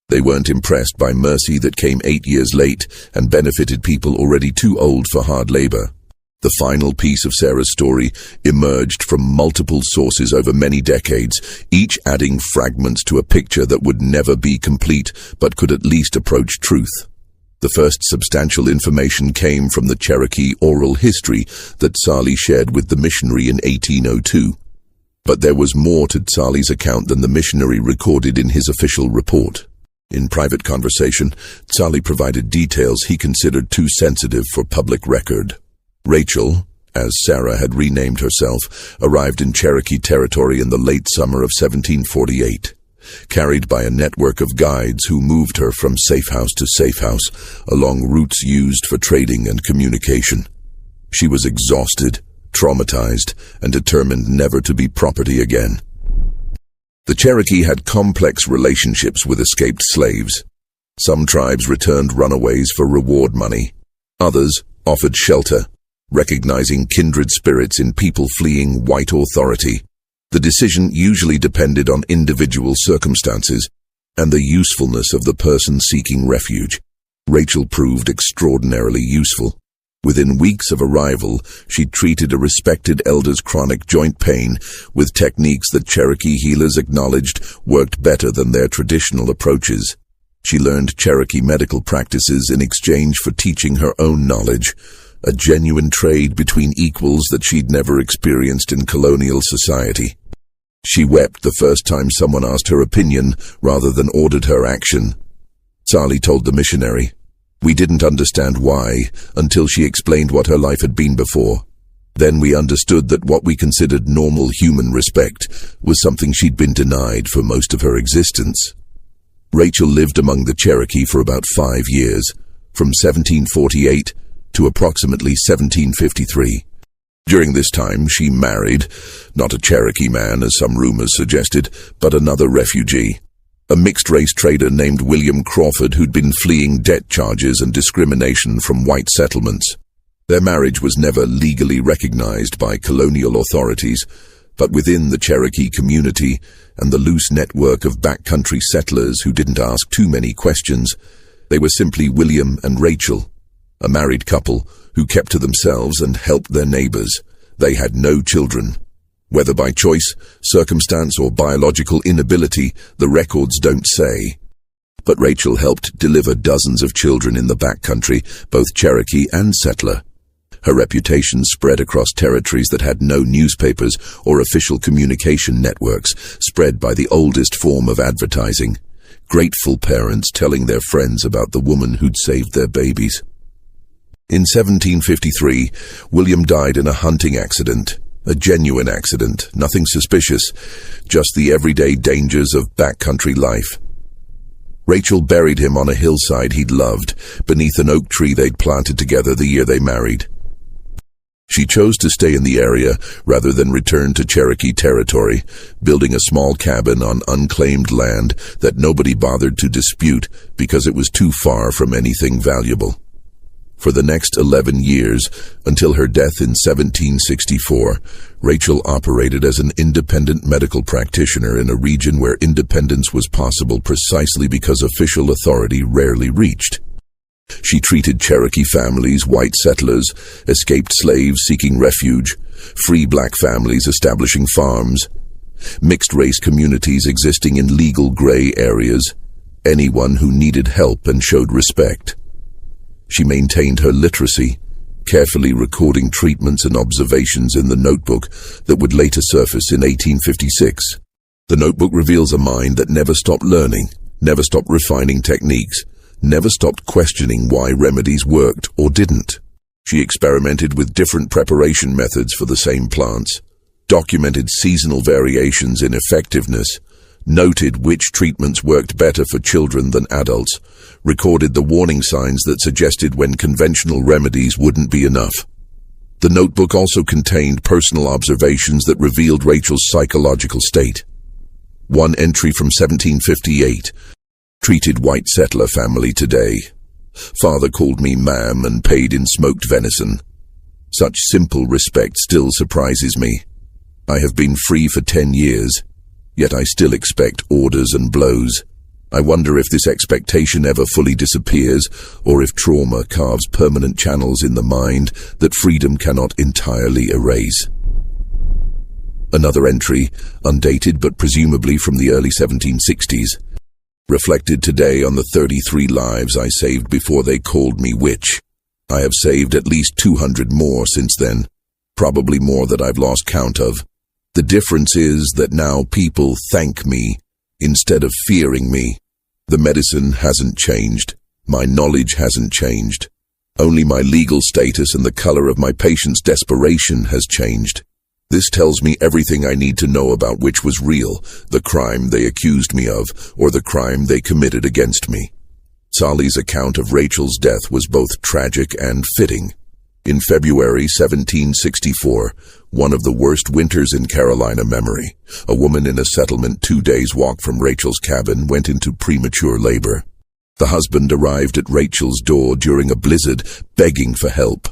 They weren't impressed by mercy that came 8 years late and benefited people already too old for hard labor. The final piece of Sarah's story emerged from multiple sources over many decades, each adding fragments to a picture that would never be complete, but could at least approach truth. The first substantial information came from the Cherokee oral history that Tsali shared with the missionary in 1802. But there was more to Tsali's account than the missionary recorded in his official report. In private conversation, Tsali provided details he considered too sensitive for public record. Rachel, as Sarah had renamed herself, arrived in Cherokee territory in the late summer of 1748, carried by a network of guides who moved her from safe house to safe house along routes used for trading and communication. She was exhausted, traumatized, and determined never to be property again. The Cherokee had complex relationships with escaped slaves. Some tribes returned runaways for reward money. Others offered shelter, recognizing kindred spirits in people fleeing white authority. The decision usually depended on individual circumstances and the usefulness of the person seeking refuge. Rachel proved extraordinarily useful. Within weeks of arrival, she treated a respected elder's chronic joint pain with techniques that Cherokee healers acknowledged worked better than their traditional approaches. She learned Cherokee medical practices in exchange for teaching her own knowledge, a genuine trade between equals that she'd never experienced in colonial society. She wept the first time someone asked her opinion rather than ordered her action. Sally told the missionary, "We didn't understand why until she explained what her life had been before. Then we understood that what we considered normal human respect was something she'd been denied for most of her existence." Rachel lived among the Cherokee for about 5 years, from 1748 to approximately 1753. During this time, she married, not a Cherokee man as some rumors suggested, but another refugee, a mixed-race trader named William Crawford who'd been fleeing debt charges and discrimination from white settlements. Their marriage was never legally recognized by colonial authorities, but within the Cherokee community and the loose network of backcountry settlers who didn't ask too many questions, they were simply William and Rachel, a married couple who kept to themselves and helped their neighbors. They had no children. Whether by choice, circumstance, or biological inability, the records don't say. But Rachel helped deliver dozens of children in the backcountry, both Cherokee and settler. Her reputation spread across territories that had no newspapers or official communication networks, spread by the oldest form of advertising, grateful parents telling their friends about the woman who'd saved their babies. In 1753, William died in a hunting accident, a genuine accident, nothing suspicious, just the everyday dangers of backcountry life. Rachel buried him on a hillside he'd loved, beneath an oak tree they'd planted together the year they married. She chose to stay in the area rather than return to Cherokee territory, building a small cabin on unclaimed land that nobody bothered to dispute because it was too far from anything valuable. For the next 11 years, until her death in 1764, Rachel operated as an independent medical practitioner in a region where independence was possible precisely because official authority rarely reached. She treated Cherokee families, white settlers, escaped slaves seeking refuge, free black families establishing farms, mixed-race communities existing in legal gray areas, anyone who needed help and showed respect. She maintained her literacy, carefully recording treatments and observations in the notebook that would later surface in 1856. The notebook reveals a mind that never stopped learning, never stopped refining techniques, never stopped questioning why remedies worked or didn't. She experimented with different preparation methods for the same plants, documented seasonal variations in effectiveness, noted which treatments worked better for children than adults, recorded the warning signs that suggested when conventional remedies wouldn't be enough. The notebook also contained personal observations that revealed Rachel's psychological state. One entry from 1758, treated white settler family today. Father called me ma'am and paid in smoked venison. Such simple respect still surprises me. I have been free for 10 years, yet I still expect orders and blows. I wonder if this expectation ever fully disappears, or if trauma carves permanent channels in the mind that freedom cannot entirely erase. Another entry, undated but presumably from the early 1760s, reflected today on the 33 lives I saved before they called me witch. I have saved at least 200 more since then, probably more that I've lost count of. The difference is that now people thank me instead of fearing me. The medicine hasn't changed. My knowledge hasn't changed. Only my legal status and the color of my patient's desperation has changed. This tells me everything I need to know about which was real, the crime they accused me of, or the crime they committed against me. Sally's account of Rachel's death was both tragic and fitting. In February 1764, one of the worst winters in Carolina memory, a woman in a settlement 2 days' walk from Rachel's cabin went into premature labor. The husband arrived at Rachel's door during a blizzard, begging for help.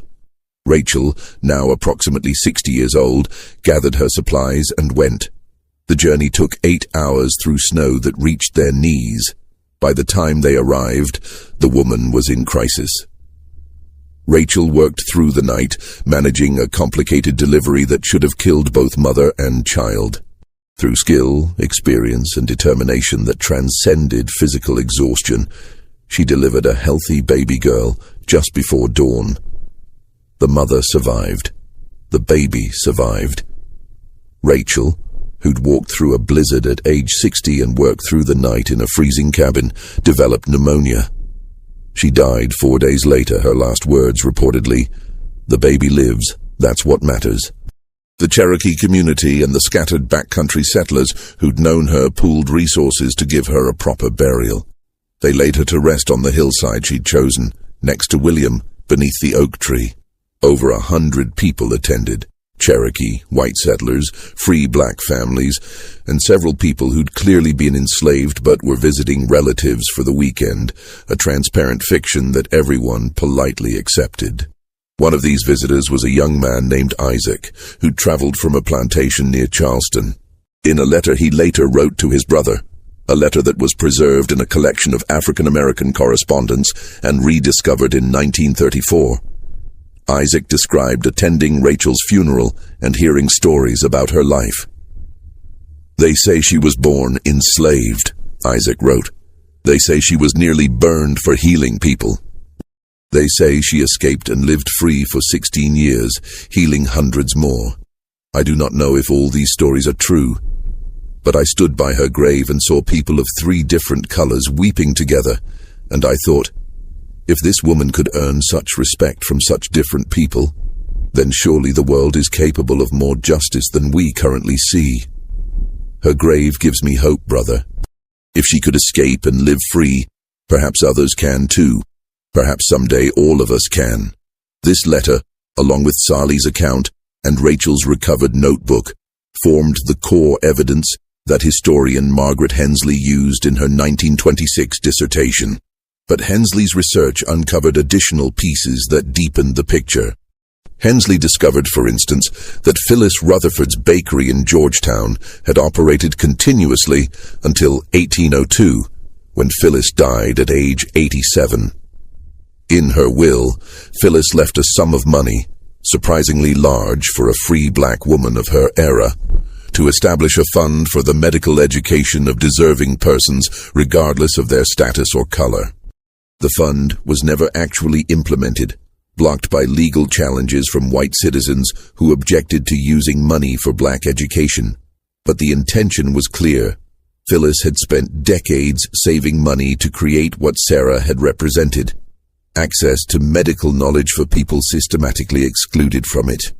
Rachel, now approximately 60 years old, gathered her supplies and went. The journey took 8 hours through snow that reached their knees. By the time they arrived, the woman was in crisis. Rachel worked through the night, managing a complicated delivery that should have killed both mother and child. Through skill, experience, and determination that transcended physical exhaustion, she delivered a healthy baby girl just before dawn. The mother survived. The baby survived. Rachel, who'd walked through a blizzard at age 60 and worked through the night in a freezing cabin, developed pneumonia. She died 4 days later, her last words reportedly, "The baby lives, that's what matters." The Cherokee community and the scattered backcountry settlers who'd known her pooled resources to give her a proper burial. They laid her to rest on the hillside she'd chosen, next to William, beneath the oak tree. Over 100 people attended. Cherokee, white settlers, free black families, and several people who'd clearly been enslaved but were visiting relatives for the weekend, a transparent fiction that everyone politely accepted. One of these visitors was a young man named Isaac, who'd traveled from a plantation near Charleston. In a letter he later wrote to his brother, a letter that was preserved in a collection of African-American correspondence and rediscovered in 1934. Isaac described attending Rachel's funeral and hearing stories about her life. "They say she was born enslaved," Isaac wrote. "They say she was nearly burned for healing people. They say she escaped and lived free for 16 years, healing hundreds more. I do not know if all these stories are true, but I stood by her grave and saw people of 3 different colors weeping together, and I thought, if this woman could earn such respect from such different people, then surely the world is capable of more justice than we currently see. Her grave gives me hope, brother. If she could escape and live free, perhaps others can too. Perhaps someday all of us can." This letter, along with Sally's account and Rachel's recovered notebook, formed the core evidence that historian Margaret Hensley used in her 1926 dissertation. But Hensley's research uncovered additional pieces that deepened the picture. Hensley discovered, for instance, that Phyllis Rutherford's bakery in Georgetown had operated continuously until 1802, when Phyllis died at age 87. In her will, Phyllis left a sum of money, surprisingly large for a free black woman of her era, to establish a fund for the medical education of deserving persons regardless of their status or color. The fund was never actually implemented, blocked by legal challenges from white citizens who objected to using money for black education. But the intention was clear. Phyllis had spent decades saving money to create what Sarah had represented: access to medical knowledge for people systematically excluded from it.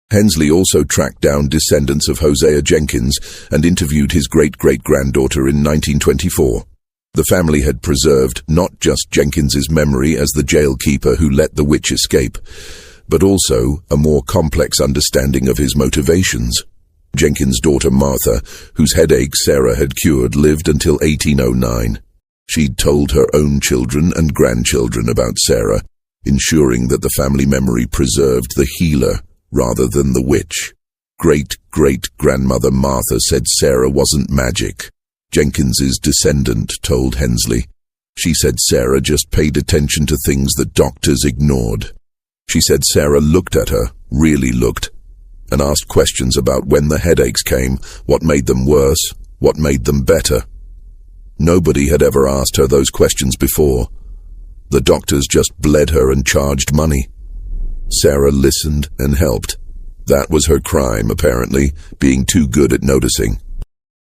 Hensley also tracked down descendants of Hosea Jenkins and interviewed his great-great-granddaughter in 1924. The family had preserved not just Jenkins's memory as the jailkeeper who let the witch escape, but also a more complex understanding of his motivations. Jenkins' daughter Martha, whose headache Sarah had cured, lived until 1809. She'd told her own children and grandchildren about Sarah, ensuring that the family memory preserved the healer rather than the witch. Great-great-grandmother Martha said Sarah wasn't magic. Jenkins's descendant told Hensley. She said Sarah just paid attention to things that doctors ignored. She said Sarah looked at her, really looked, and asked questions about when the headaches came, what made them worse, what made them better. Nobody had ever asked her those questions before. The doctors just bled her and charged money. Sarah listened and helped. That was her crime, apparently, being too good at noticing.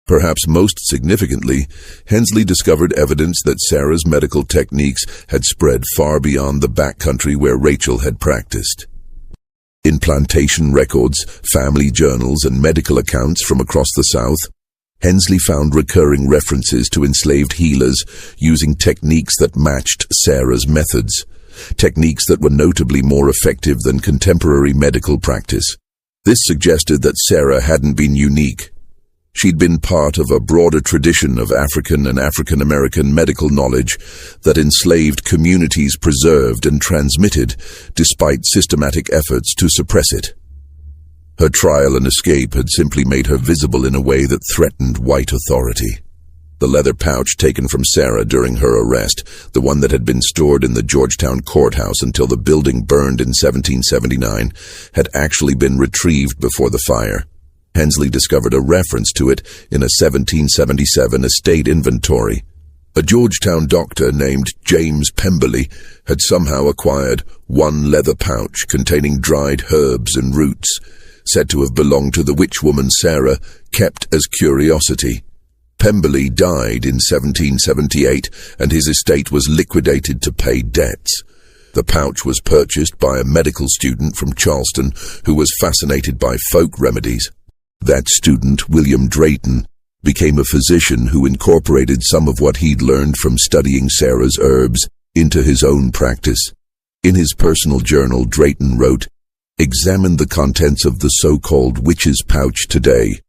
Perhaps most significantly, Hensley discovered evidence that Sarah's medical techniques had spread far beyond the backcountry where Rachel had practiced. In plantation records, family journals, and medical accounts from across the South, Hensley found recurring references to enslaved healers using techniques that matched Sarah's methods. techniques that were notably more effective than contemporary medical practice. This suggested that Sarah hadn't been unique. She'd been part of a broader tradition of African and African American medical knowledge that enslaved communities preserved and transmitted despite systematic efforts to suppress it. Her trial and escape had simply made her visible in a way that threatened white authority. The leather pouch taken from Sarah during her arrest, the one that had been stored in the Georgetown courthouse until the building burned in 1779, had actually been retrieved before the fire. Hensley discovered a reference to it in a 1777 estate inventory. A Georgetown doctor named James Pemberley had somehow acquired one leather pouch containing dried herbs and roots, said to have belonged to the witch woman Sarah, kept as curiosity. Pemberley died in 1778, and his estate was liquidated to pay debts. The pouch was purchased by a medical student from Charleston who was fascinated by folk remedies. That student, William Drayton, became a physician who incorporated some of what he'd learned from studying Sarah's herbs into his own practice. In his personal journal, Drayton wrote, "Examined the contents of the so-called witch's pouch today.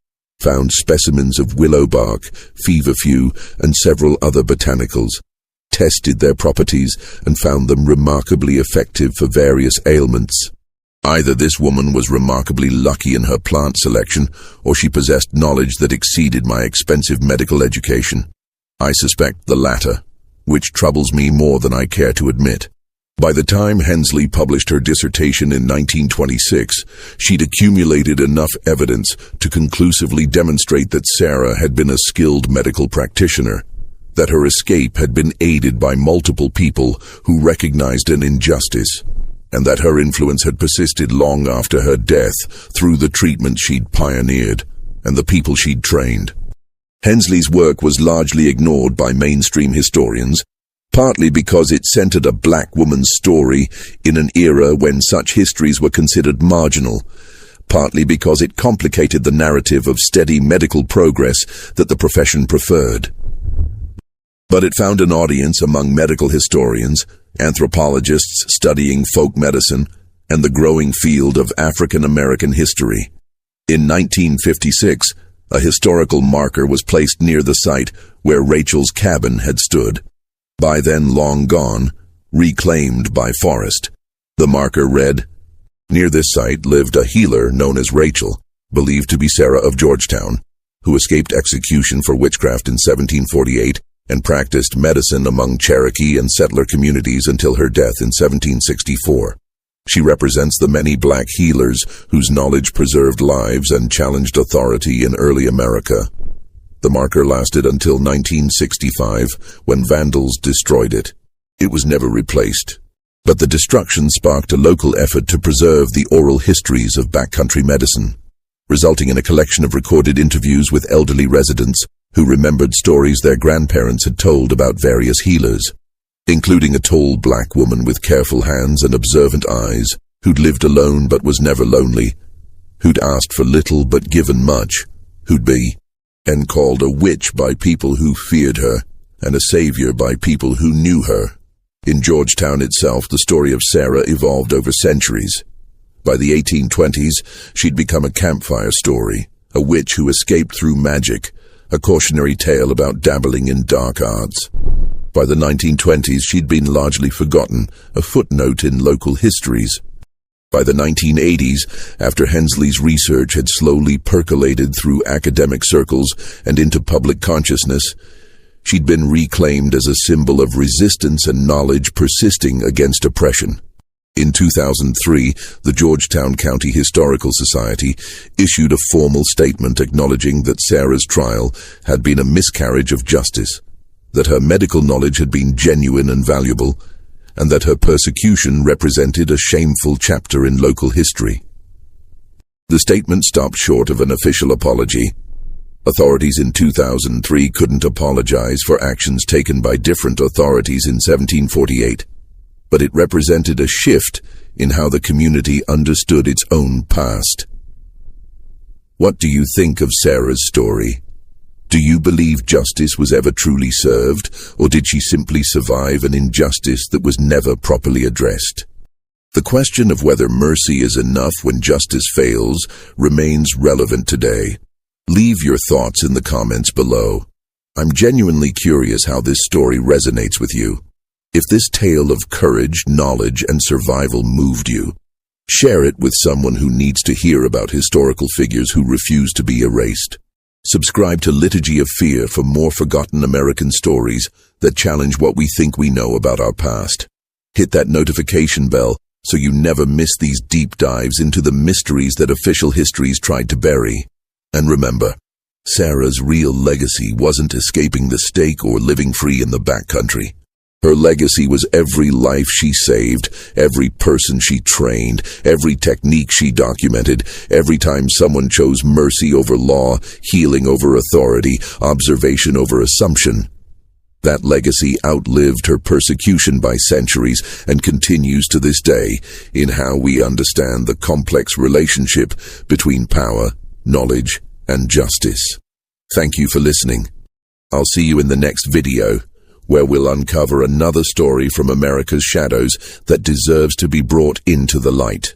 Found specimens of willow bark, feverfew, and several other botanicals. Tested their properties and found them remarkably effective for various ailments. Either this woman was remarkably lucky in her plant selection, or she possessed knowledge that exceeded my expensive medical education. I suspect the latter, which troubles me more than I care to admit." By the time Hensley published her dissertation in 1926, she'd accumulated enough evidence to conclusively demonstrate that Sarah had been a skilled medical practitioner, that her escape had been aided by multiple people who recognized an injustice, and that her influence had persisted long after her death through the treatment she'd pioneered and the people she'd trained. Hensley's work was largely ignored by mainstream historians, partly because it centered a black woman's story in an era when such histories were considered marginal, partly because it complicated the narrative of steady medical progress that the profession preferred. But it found an audience among medical historians, anthropologists studying folk medicine, and the growing field of African American history. In 1956, a historical marker was placed near the site where Rachel's cabin had stood. By then long gone, reclaimed by forest. The marker read, "Near this site lived a healer known as Rachel, believed to be Sarah of Georgetown, who escaped execution for witchcraft in 1748 and practiced medicine among Cherokee and settler communities until her death in 1764. She represents the many black healers whose knowledge preserved lives and challenged authority in early America." The marker lasted until 1965, when vandals destroyed it. It was never replaced. But the destruction sparked a local effort to preserve the oral histories of backcountry medicine, resulting in a collection of recorded interviews with elderly residents who remembered stories their grandparents had told about various healers, including a tall black woman with careful hands and observant eyes, who'd lived alone but was never lonely, who'd asked for little but given much, who'd be and called a witch by people who feared her, and a savior by people who knew her. In Georgetown itself, the story of Sarah evolved over centuries. By the 1820s, she'd become a campfire story, a witch who escaped through magic, a cautionary tale about dabbling in dark arts. By the 1920s, she'd been largely forgotten, a footnote in local histories. By the 1980s, after Hensley's research had slowly percolated through academic circles and into public consciousness, she'd been reclaimed as a symbol of resistance and knowledge persisting against oppression. In 2003, the Georgetown County Historical Society issued a formal statement acknowledging that Sarah's trial had been a miscarriage of justice, that her medical knowledge had been genuine and valuable, and that her persecution represented a shameful chapter in local history. The statement stopped short of an official apology. Authorities in 2003 couldn't apologize for actions taken by different authorities in 1748, but it represented a shift in how the community understood its own past. What do you think of Sarah's story? Do you believe justice was ever truly served, or did she simply survive an injustice that was never properly addressed? The question of whether mercy is enough when justice fails remains relevant today. Leave your thoughts in the comments below. I'm genuinely curious how this story resonates with you. If this tale of courage, knowledge, and survival moved you, share it with someone who needs to hear about historical figures who refuse to be erased. Subscribe to Liturgy of Fear for more forgotten American stories that challenge what we think we know about our past. Hit that notification bell so you never miss these deep dives into the mysteries that official histories tried to bury. And remember, Sarah's real legacy wasn't escaping the stake or living free in the backcountry. Her legacy was every life she saved, every person she trained, every technique she documented, every time someone chose mercy over law, healing over authority, observation over assumption. That legacy outlived her persecution by centuries and continues to this day in how we understand the complex relationship between power, knowledge, and justice. Thank you for listening. I'll see you in the next video, where we'll uncover another story from America's shadows that deserves to be brought into the light.